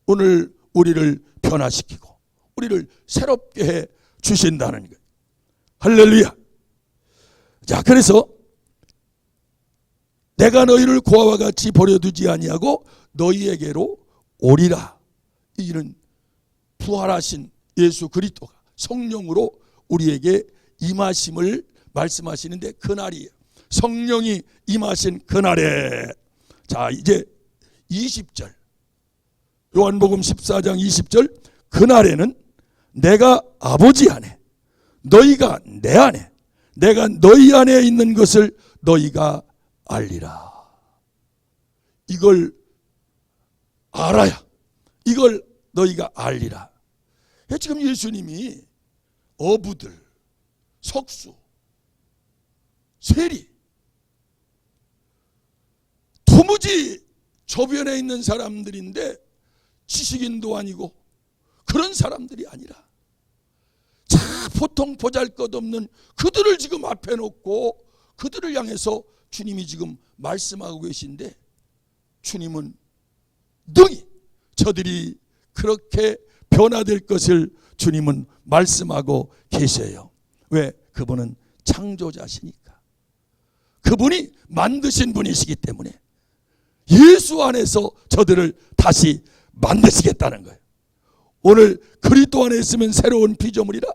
오늘 우리를 변화시키고 우리를 새롭게 해 주신다는 거예요. 할렐루야. 자, 그래서 내가 너희를 고아와 같이 버려두지 아니하고 너희에게로 오리라. 이는 부활하신 예수 그리스도가 성령으로 우리에게 임하심을 말씀하시는데, 그날이에요. 성령이 임하신 그날에, 자 이제 20절 요한복음 14장 20절, 그날에는 내가 아버지 안에 너희가 내 안에 내가 너희 안에 있는 것을 너희가 알리라. 이걸 알아야, 이걸 너희가 알리라. 지금 예수님이 어부들, 석수, 세리, 도무지 저변에 있는 사람들인데 지식인도 아니고 그런 사람들이 아니라 자, 보통 보잘것없는 그들을 지금 앞에 놓고 그들을 향해서 주님이 지금 말씀하고 계신데, 주님은 능히 저들이 그렇게 변화될 것을 주님은 말씀하고 계셔요. 왜? 그분은 창조자시니까. 그분이 만드신 분이시기 때문에 예수 안에서 저들을 다시 만드시겠다는 거예요. 오늘 그리스도 안에 있으면 새로운 피조물이라.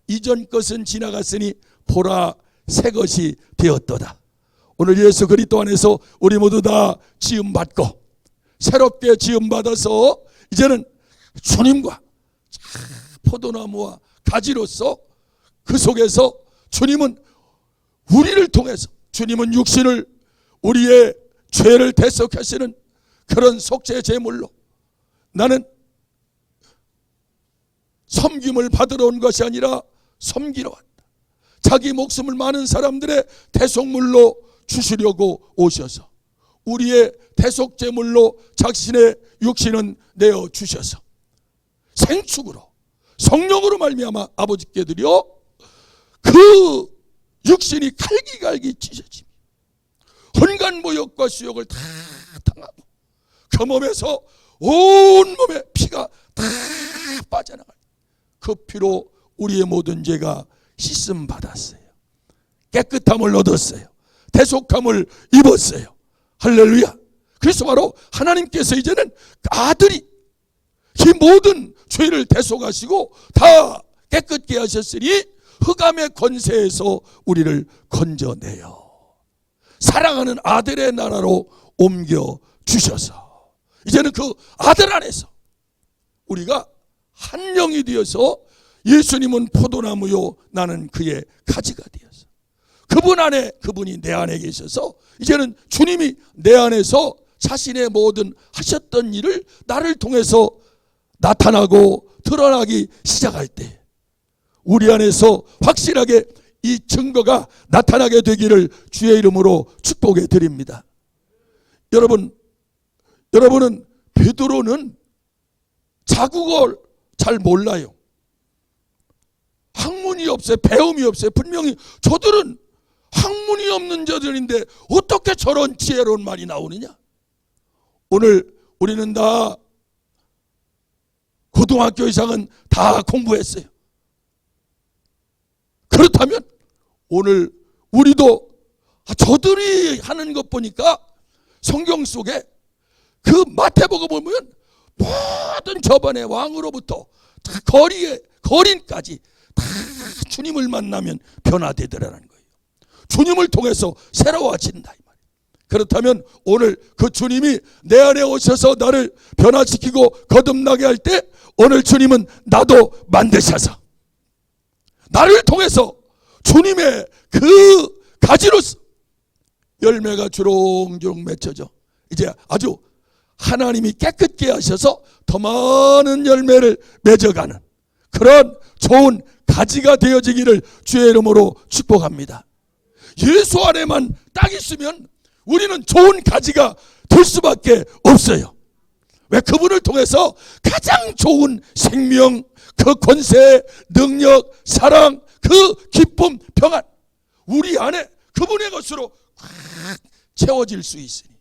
이전 것은 지나갔으니 보라 새 것이 되었도다. 오늘 예수 그리스도 안에서 우리 모두 다 지음받고 새롭게 지음받아서 이제는 주님과 포도나무와 가지로서 그 속에서 주님은 우리를 통해서, 주님은 육신을 우리의 죄를 대속하시는 그런 속죄 제물로, 나는 섬김을 받으러 온 것이 아니라 섬기러 왔다. 자기 목숨을 많은 사람들의 대속물로 주시려고 오셔서 우리의 대속제물로 자신의 육신은 내어 주셔서 생축으로 성령으로 말미암아 아버지께 드려 그 육신이 갈기갈기 찢어지며 온갖 모욕과 수욕을 다 당하고 그 몸에서 온 몸에 피가 다 빠져나갈 그 피로 우리의 모든 죄가 씻음 받았어요. 깨끗함을 얻었어요. 대속함을 입었어요. 할렐루야. 그래서 바로 하나님께서 이제는 아들이 이 모든 죄를 대속하시고 다 깨끗게 하셨으니 흑암의 권세에서 우리를 건져내요. 사랑하는 아들의 나라로 옮겨 주셔서 이제는 그 아들 안에서 우리가 한 영이 되어서, 예수님은 포도나무요 나는 그의 가지가 되어서 그분 안에, 그분이 내 안에 계셔서 이제는 주님이 내 안에서 자신의 모든 하셨던 일을 나를 통해서 나타나고 드러나기 시작할 때 우리 안에서 확실하게 이 증거가 나타나게 되기를 주의 이름으로 축복해 드립니다. 여러분은 베드로는 자국어를 잘 몰라요. 학문이 없어요. 배움이 없어요. 분명히 저들은 학문이 없는 자들인데 어떻게 저런 지혜로운 말이 나오느냐? 오늘 우리는 다 고등학교 이상은 다 공부했어요. 그렇다면 오늘 우리도 저들이 하는 것 보니까 성경 속에 그 마태복음 보면 모든 저번의 왕으로부터 다 거린까지 다 주님을 만나면 변화되더라는 거예요. 주님을 통해서 새로워진다 이 말이에요. 그렇다면 오늘 그 주님이 내 안에 오셔서 나를 변화시키고 거듭나게 할 때 오늘 주님은 나도 만드셔서 나를 통해서 주님의 그 가지로서 열매가 주렁주렁 맺혀져 이제 아주 하나님이 깨끗게 하셔서 더 많은 열매를 맺어가는 그런 좋은 가지가 되어지기를 주의 이름으로 축복합니다. 예수 안에만 딱 있으면 우리는 좋은 가지가 될 수밖에 없어요. 왜? 그분을 통해서 가장 좋은 생명, 그 권세, 능력, 사랑, 그 기쁨, 평안 우리 안에 그분의 것으로 꽉 채워질 수 있으니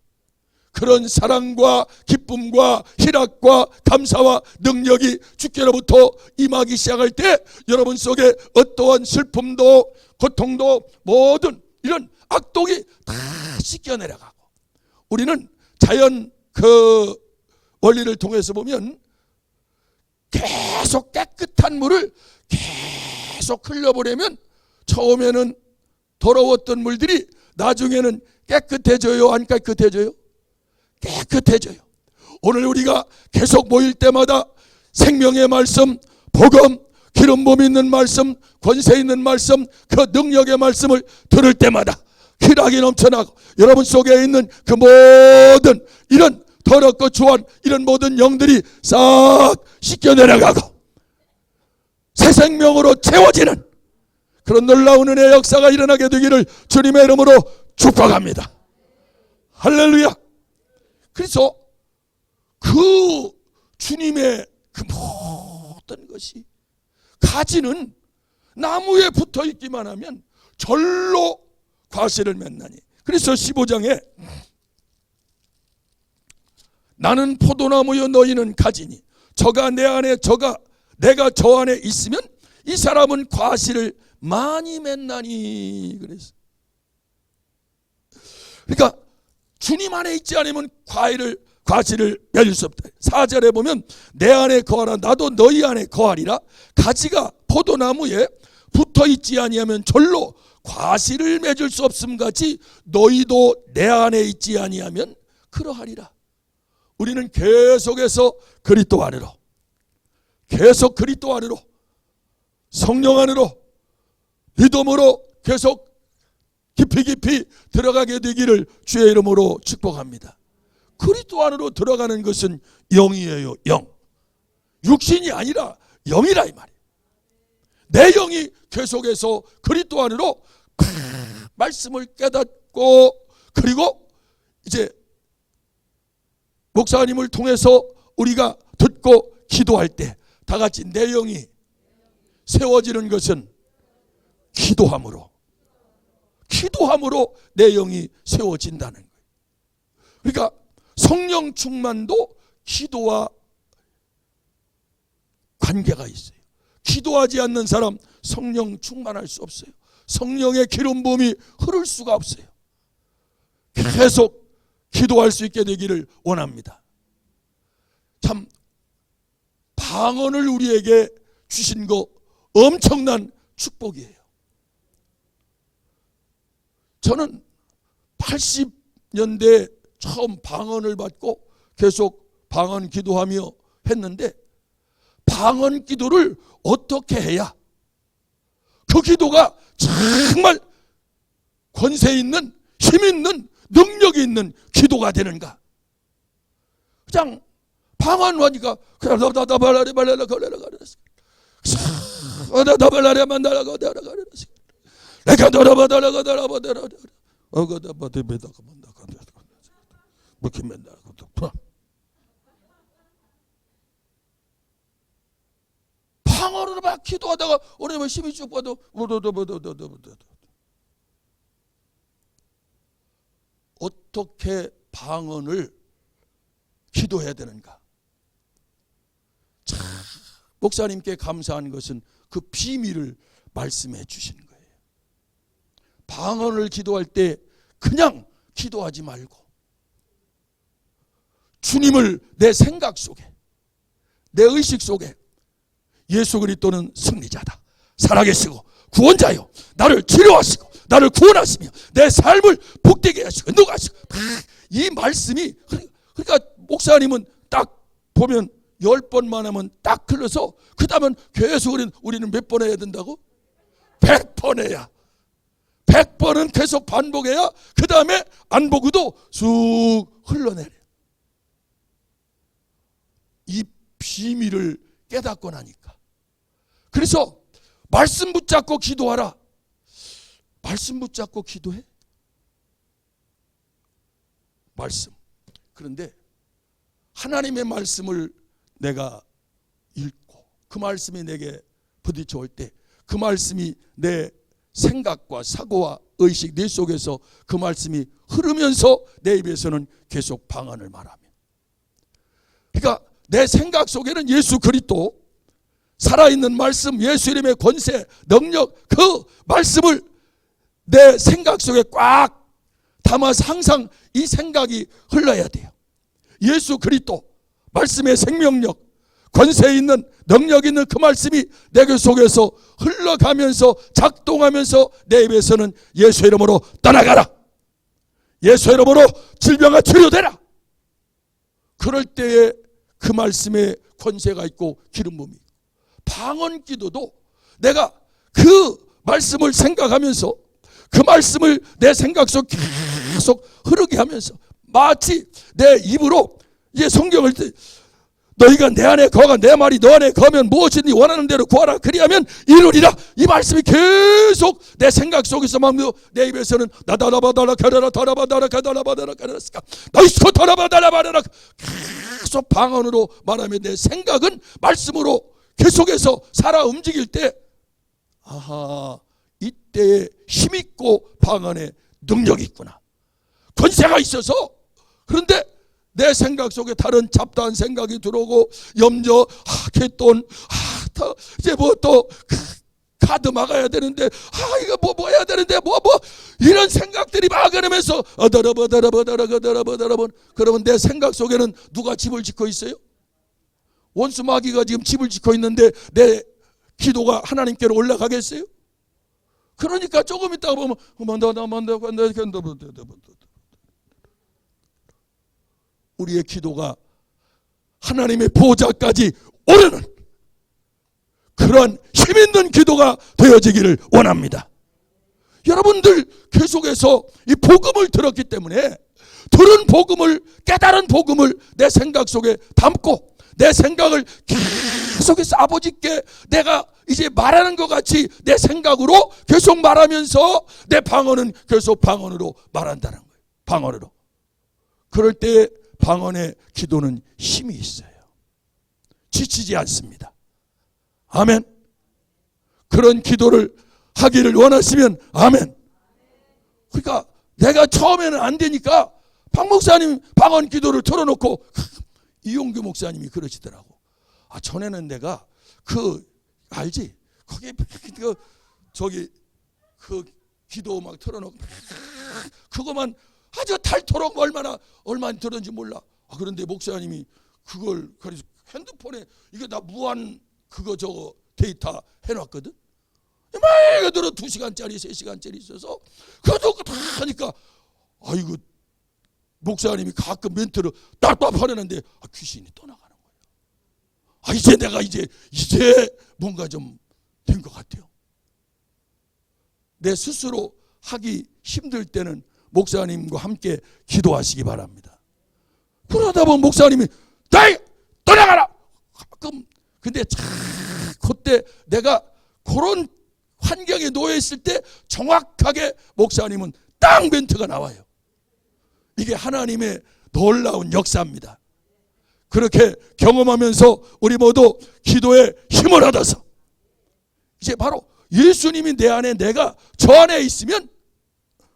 그런 사랑과 기쁨과 희락과 감사와 능력이 주께로부터 임하기 시작할 때 여러분 속에 어떠한 슬픔도 고통도 모든 이런 악독이 다 씻겨내려가고 우리는 자연 그 원리를 통해서 보면 계속 깨끗한 물을 계속 흘려보내면 처음에는 더러웠던 물들이 나중에는 깨끗해져요? 안 깨끗해져요? 깨끗해져요. 오늘 우리가 계속 모일 때마다 생명의 말씀, 복음, 기름 부음 있는 말씀, 권세 있는 말씀, 그 능력의 말씀을 들을 때마다 희락이 넘쳐나고 여러분 속에 있는 그 모든 이런 더럽고 추한 이런 모든 영들이 싹 씻겨 내려가고 새 생명으로 채워지는 그런 놀라운 은혜의 역사가 일어나게 되기를 주님의 이름으로 축복합니다. 할렐루야. 그래서 그 주님의 그 모든 것이 가지는 나무에 붙어 있기만 하면 절로 과실을 맺나니. 그래서 15장에 나는 포도나무여 너희는 가지니 저가 내 안에 저가 내가 저 안에 있으면 이 사람은 과실을 많이 맺나니. 그래서 그러니까 주님 안에 있지 않으면 과실을 맺을 수 없다. 4절에 보면 내 안에 거하라 나도 너희 안에 거하리라. 가지가 포도나무에 붙어 있지 아니하면 절로 과실을 맺을 수 없음 같이 너희도 내 안에 있지 아니하면 그러하리라. 우리는 계속해서 그리스도 안으로, 계속 그리스도 안으로, 성령 안으로, 믿음으로 계속 깊이 들어가게 되기를 주의 이름으로 축복합니다. 그리스도 안으로 들어가는 것은 영이에요. 영. 육신이 아니라 영이라 이 말이에요. 내 영이 계속해서 그리스도 안으로 말씀을 깨닫고, 그리고 이제 목사님을 통해서 우리가 듣고 기도할 때 다 같이 내 영이 세워지는 것은 기도함으로 내 영이 세워진다는 거예요. 그러니까 성령 충만도 기도와 관계가 있어요. 기도하지 않는 사람 성령 충만할 수 없어요. 성령의 기름 부음이 흐를 수가 없어요. 계속 기도할 수 있게 되기를 원합니다. 참 방언을 우리에게 주신 거 엄청난 축복이에요. 저는 80년대 처음 방언을 받고 계속 방언 기도하며 했는데, 방언 기도를 어떻게 해야 그 기도가 정말 권세 있는, 힘 있는, 능력이 있는 기도가 되는가? 그냥 방언하니까 그냥 나발라리 발라라 걸레라 가르스 나발라리 만다라고 데라가르스 내가 너라바다라고 데라바데라 어거다바데베다가 만다가 뭐김맨다고 방언으로 막 기도하다가 오늘 힘이 쭉 빠도 어떻게 방언을 기도해야 되는가? 참 목사님께 감사한 것은 그 비밀을 말씀해 주시는 거예요. 방언을 기도할 때 그냥 기도하지 말고 주님을 내 생각 속에, 내 의식 속에 예수 그리스도는 승리자다, 살아계시고 구원자요, 나를 치료하시고 나를 구원하시며 내 삶을 복되게 하시고 인도하시고, 이 말씀이, 그러니까 목사님은 딱 보면 10번만 하면 딱 흘러서 그 다음은 계속 우리는 몇 번 해야 된다고? 100번 해야, 100번은 계속 반복해야 그 다음에 안 보고도 쑥 흘러내려. 이 비밀을 깨닫고 나니까, 그래서 말씀 붙잡고 기도하라. 말씀 붙잡고 기도해? 말씀. 그런데 하나님의 말씀을 내가 읽고 그 말씀이 내게 부딪혀 올 때 그 말씀이 내 생각과 사고와 의식, 내 속에서 그 말씀이 흐르면서 내 입에서는 계속 방언을 말하며, 그러니까 내 생각 속에는 예수 그리스도 살아있는 말씀, 예수 이름의 권세, 능력, 그 말씀을 내 생각 속에 꽉 담아서 항상 이 생각이 흘러야 돼요. 예수 그리스도 말씀의 생명력, 권세 있는, 능력 있는 그 말씀이 내 그 속에서 흘러가면서 작동하면서 내 입에서는 예수 이름으로 떠나가라, 예수 이름으로 질병아 치료되라. 그럴 때에 그 말씀에 권세가 있고 기름 부음이 있고, 방언 기도도 내가 그 말씀을 생각하면서 그 말씀을 내 생각 속 계속 흐르게 하면서 마치 내 입으로 이제 성경을 너희가 내 안에 거가 내 말이 너 안에 거면 무엇이든지 원하는 대로 구하라 그리하면 이루리라. 이 말씀이 계속 내 생각 속에서 막 내 입에서는 나다라바다라 가라라 다라바다라 가다라바다라 가라스까 너희스코 다라바다라바다라 계속 방언으로 말하면 내 생각은 말씀으로 계속해서 살아 움직일 때 아하 이때에 힘있고 방언에 능력이 있구나, 권세가 있어서. 그런데 내 생각 속에 다른 잡다한 생각이 들어오고 염려, 개돈, 이제 뭐 또 카드 막아야 되는데, 이거 뭐 해야 되는데, 이런 생각들이 막 이러면서 그러면 내 생각 속에는 누가 집을 짓고 있어요? 원수 마귀가 지금 집을 짓고 있는데 내 기도가 하나님께로 올라가겠어요? 그러니까 조금 있다가 보면 우리의 기도가 하나님의 보좌까지 오르는 그런 힘있는 기도가 되어지기를 원합니다. 여러분들 계속해서 이 복음을 들었기 때문에 들은 복음을, 깨달은 복음을 내 생각 속에 담고 내 생각을 계속해서 아버지께 내가 이제 말하는 것 같이 내 생각으로 계속 말하면서 내 방언은 계속 방언으로 말한다는 거예요. 방언으로. 그럴 때 방언의 기도는 힘이 있어요. 지치지 않습니다. 아멘. 그런 기도를 하기를 원하시면 아멘. 그러니까 내가 처음에는 안 되니까 박 목사님 방언 기도를 틀어놓고 이용규 목사님이 그러시더라고. 전에는 내가 알지? 거기 그 기도 막 틀어놓고 그거만 아주 닳도록 얼마나 들었는지 몰라. 그런데 목사님이 그걸 그래서 핸드폰에 이게 나 무한 저거 데이터 해놨거든. 말 그대로 2시간짜리 3시간짜리 있어서 그것도 다 하니까 아이고 목사님이 가끔 멘트를 답답하려는데 귀신이 떠나가는 거예요. 이제 내가 이제 뭔가 좀 된 것 같아요. 내 스스로 하기 힘들 때는 목사님과 함께 기도하시기 바랍니다. 그러다 보면 목사님이 떠나가라. 가끔 근데 그때 내가 그런 환경에 놓여 있을 때 정확하게 목사님은 딱 멘트가 나와요. 이게 하나님의 놀라운 역사입니다. 그렇게 경험하면서 우리 모두 기도에 힘을 얻어서 이제 바로 예수님이 내 안에 내가 저 안에 있으면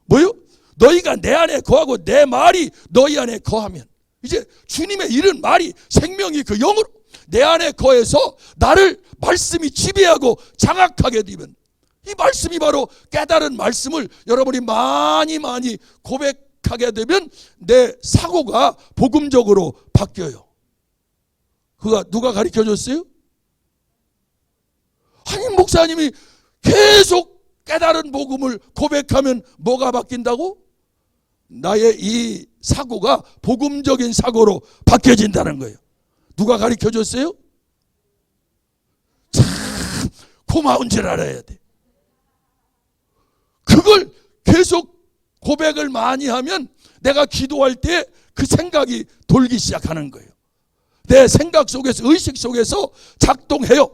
뭐요? 너희가 내 안에 거하고 내 말이 너희 안에 거하면 이제 주님의 이런 말이 생명이 그 영으로 내 안에 거해서 나를 말씀이 지배하고 장악하게 되면 이 말씀이 바로 깨달은 말씀을 여러분이 많이 고백하게 되면 내 사고가 복음적으로 바뀌어요. 그가 누가 가르쳐 줬어요? 아니 목사님이 계속 깨달은 복음을 고백하면 뭐가 바뀐다고? 나의 이 사고가 복음적인 사고로 바뀌어진다는 거예요. 누가 가르쳐 줬어요? 참 고마운 줄 알아야 돼. 그걸 계속 고백을 많이 하면 내가 기도할 때 그 생각이 돌기 시작하는 거예요. 내 생각 속에서 의식 속에서 작동해요.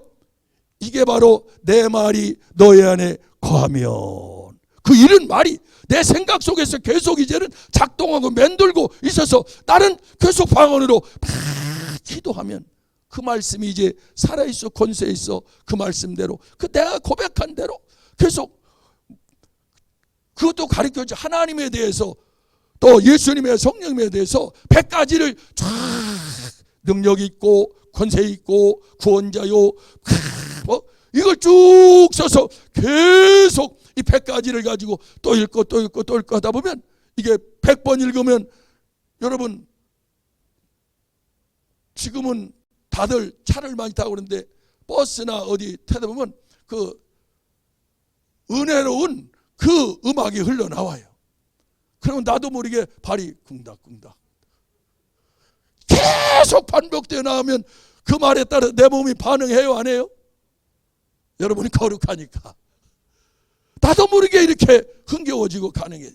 이게 바로 내 말이 너희 안에 거하면 그 이런 말이 내 생각 속에서 계속 이제는 작동하고 맴돌고 있어서 나는 계속 방언으로 기도하면 그 말씀이 이제 살아있어 권세 있어 그 말씀대로 그 내가 고백한 대로 계속 그것도 가르쳐줘. 하나님에 대해서 또 예수님의 성령에 대해서 100가지를 쫙 능력 있고 권세 있고 구원자요 이걸 쭉 써서 계속 이 100가지를 가지고 또 읽고 하다 보면 이게 100번 읽으면 여러분 지금은 다들 차를 많이 타고 그러는데 버스나 어디 타다 보면 그 은혜로운 그 음악이 흘러나와요. 그러면 나도 모르게 발이 쿵닥쿵닥 계속 반복되어 나오면 그 말에 따라 내 몸이 반응해요 안 해요? 여러분이 거룩하니까 나도 모르게 이렇게 흥겨워 풍요로워지고 가능해.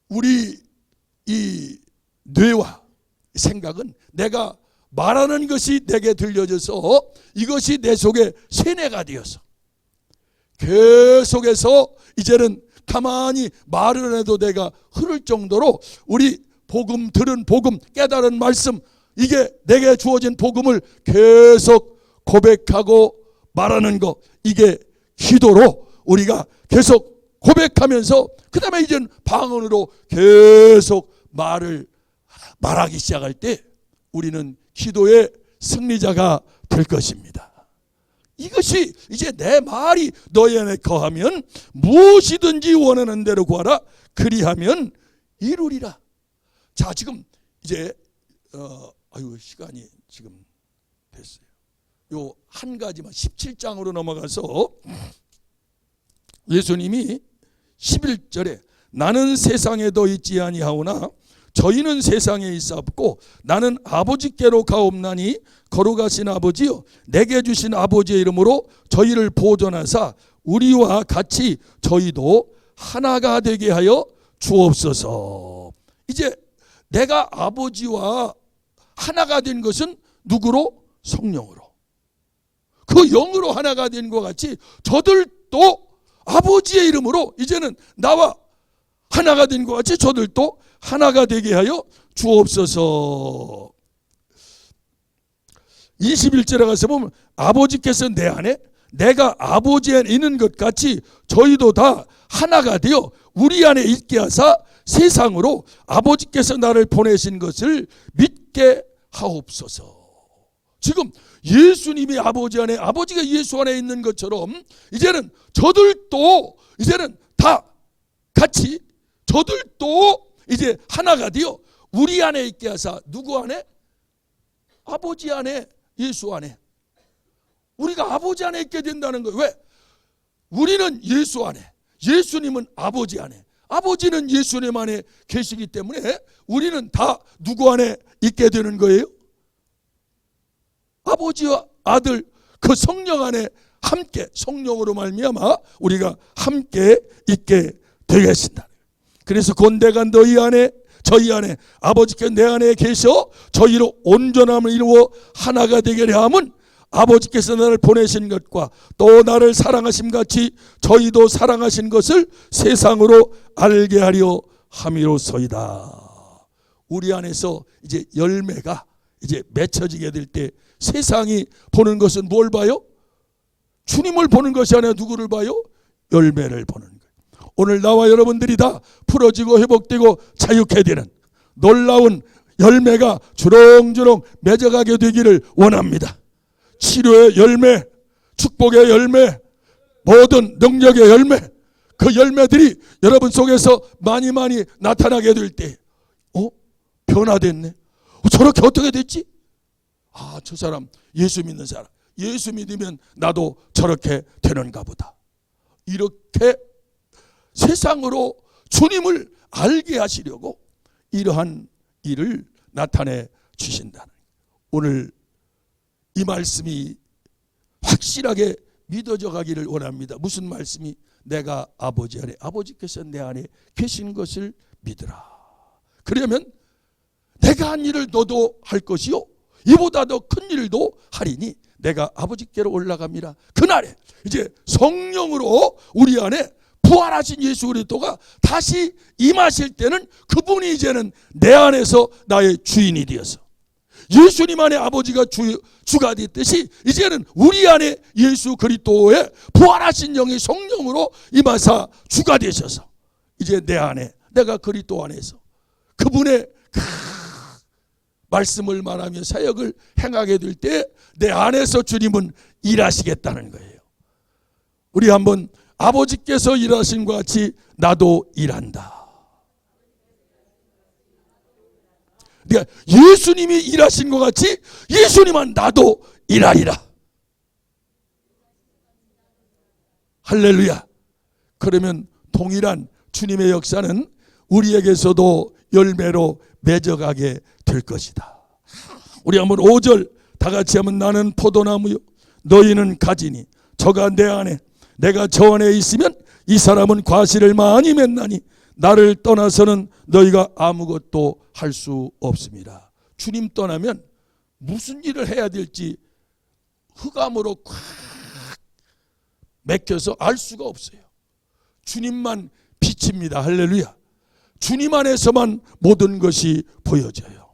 우리 이 뇌와 생각은 내가 말하는 것이 내게 들려져서 이것이 내 속에 세뇌가 되어서 계속해서 이제는 가만히 말을 해도 내가 흐를 정도로 우리 복음 들은 복음 깨달은 말씀 이게 내게 주어진 복음을 계속 고백하고 말하는 것 이게 기도로 우리가 계속 고백하면서 그 다음에 이제는 방언으로 계속 말하기 시작할 때 우리는 기도의 승리자가 될 것입니다. 이것이 이제 내 말이 너희 안에 거하면 무엇이든지 원하는 대로 구하라 그리하면 이루리라. 자, 지금 이제 시간이 지금 됐어요. 요 한 가지만 17장으로 넘어가서 예수님이 11절에 나는 세상에도 있지 아니하오나 저희는 세상에 있사옵고 나는 아버지께로 가옵나니 거룩하신 아버지여 내게 주신 아버지의 이름으로 저희를 보존하사 우리와 같이 저희도 하나가 되게 하여 주옵소서. 이제 내가 아버지와 하나가 된 것은 누구로? 성령으로. 그 영으로 하나가 된 것 같이 저들도 아버지의 이름으로 이제는 나와 하나가 된 것 같이 저들도 하나가 되게 하여 주옵소서. 21절에 가서 보면 아버지께서 내 안에 내가 아버지 안에 있는 것 같이 저희도 다 하나가 되어 우리 안에 있게 하사 세상으로 아버지께서 나를 보내신 것을 믿게 하옵소서. 지금 예수님이 아버지 안에 아버지가 예수 안에 있는 것처럼 이제는 저들도 이제는 다 같이 저들도 이제 하나가 되어 우리 안에 있게 하사 누구 안에? 아버지 안에 예수 안에 우리가 아버지 안에 있게 된다는 거예요. 왜? 우리는 예수 안에 예수님은 아버지 안에 아버지는 예수님 안에 계시기 때문에 우리는 다 누구 안에 있게 되는 거예요? 아버지와 아들 그 성령 안에 함께 성령으로 말미암아 우리가 함께 있게 되겠습니다. 그래서 곧 내가 너희 안에 저희 안에 아버지께 내 안에 계셔 저희로 온전함을 이루어 하나가 되게 함은 아버지께서 나를 보내신 것과 또 나를 사랑하심 같이 저희도 사랑하신 것을 세상으로 알게 하려 함이로소이다. 우리 안에서 이제 열매가 이제 맺혀지게 될 때 세상이 보는 것은 뭘 봐요? 주님을 보는 것이 아니라 누구를 봐요? 열매를 보는 거예요. 오늘 나와 여러분들이 다 풀어지고 회복되고 자유케 되는 놀라운 열매가 주렁주렁 맺어가게 되기를 원합니다. 치료의 열매, 축복의 열매, 모든 능력의 열매, 그 열매들이 여러분 속에서 많이 나타나게 될 때 변화됐네. 저렇게 어떻게 됐지? 저 사람 예수 믿는 사람 예수 믿으면 나도 저렇게 되는가 보다. 이렇게 세상으로 주님을 알게 하시려고 이러한 일을 나타내 주신다는 오늘 이 말씀이 확실하게 믿어져 가기를 원합니다. 무슨 말씀이? 내가 아버지 안에 아버지께서 내 안에 계신 것을 믿으라. 그러면 내가 한 일을 너도 할 것이요 이보다 더 큰 일도 하리니 내가 아버지께로 올라갑니다. 그날에 이제 성령으로 우리 안에 부활하신 예수 그리스도가 다시 임하실 때는 그분이 이제는 내 안에서 나의 주인이 되어서 예수님 안에 아버지가 주가 됐듯이 이제는 우리 안에 예수 그리스도의 부활하신 영이 성령으로 임하사 주가 되셔서 이제 내 안에 내가 그리스도 안에서 그분의 말씀을 말하며 사역을 행하게 될 때 내 안에서 주님은 일하시겠다는 거예요. 우리 한번 아버지께서 일하신 것 같이 나도 일한다. 그러니까 예수님이 일하신 것 같이 예수님은 나도 일하리라. 할렐루야. 그러면 동일한 주님의 역사는 우리에게서도 열매로 맺어가게 될 것이다. 우리 한번 5절 다 같이 하면 나는 포도나무요 너희는 가지니 저가 내 안에 내가 저 안에 있으면 이 사람은 과실을 많이 맺나니 나를 떠나서는 너희가 아무것도 할 수 없습니다. 주님 떠나면 무슨 일을 해야 될지 흑암으로 꽉 맥혀서 알 수가 없어요. 주님만 빛입니다. 할렐루야. 주님 안에서만 모든 것이 보여져요.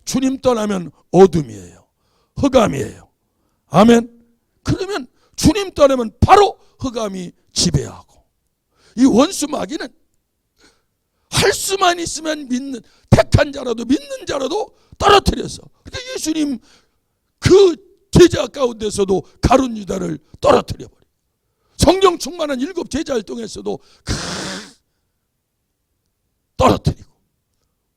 주님 떠나면 어둠이에요. 흑암이에요. 아멘. 그러면 주님 떠나면 바로 흑암이 지배하고, 이 원수 마귀는 할 수만 있으면 믿는, 택한 자라도 믿는 자라도 떨어뜨려서, 그러니까 예수님 그 제자 가운데서도 가룟 유다를 떨어뜨려 버려요. 성령 충만한 7 제자 활동에서도 떨어뜨리고,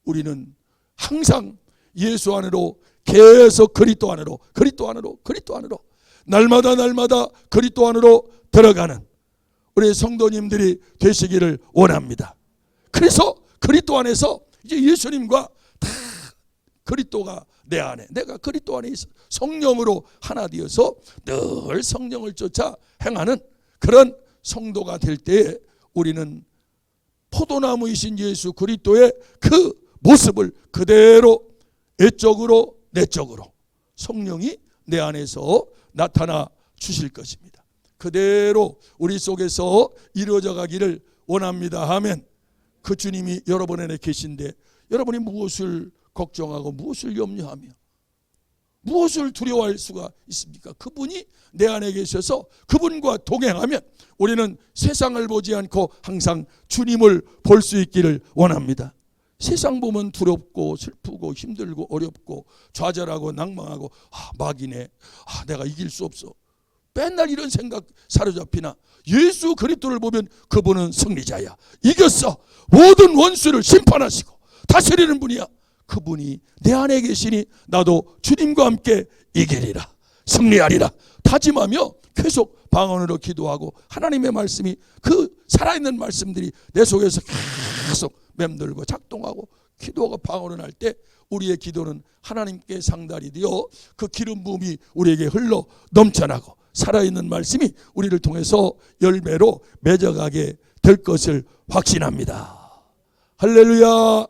우리는 항상 예수 안으로 계속 그리스도 안으로 날마다 그리스도 안으로 들어가는 우리 성도님들이 되시기를 원합니다. 그래서 그리스도 안에서 이제 예수님과 다 그리스도가 내 안에, 내가 그리스도 안에 있어 성령으로 하나 되어서 늘 성령을 쫓아 행하는 그런 성도가 될 때에 우리는 포도나무이신 예수 그리스도의 그 모습을 그대로 외적으로 내적으로 성령이 내 안에서 나타나 주실 것입니다. 그대로 우리 속에서 이루어져 가기를 원합니다. 아멘. 그 주님이 여러분 안에 계신데 여러분이 무엇을 걱정하고 무엇을 염려하며 무엇을 두려워할 수가 있습니까? 그분이 내 안에 계셔서 그분과 동행하면 우리는 세상을 보지 않고 항상 주님을 볼 수 있기를 원합니다. 세상 보면 두렵고 슬프고 힘들고 어렵고 좌절하고 낭망하고 마귀네, 내가 이길 수 없어, 맨날 이런 생각 사로잡히나 예수 그리스도를 보면 그분은 승리자야. 이겼어. 모든 원수를 심판하시고 다스리는 분이야. 그분이 내 안에 계시니 나도 주님과 함께 이기리라, 승리하리라 다짐하며 계속 방언으로 기도하고 하나님의 말씀이, 그 살아있는 말씀들이 내 속에서 계속 맴돌고 작동하고 기도하고 방언을 할 때 우리의 기도는 하나님께 상달이 되어 그 기름 부음이 우리에게 흘러 넘쳐나고 살아있는 말씀이 우리를 통해서 열매로 맺어가게 될 것을 확신합니다. 할렐루야.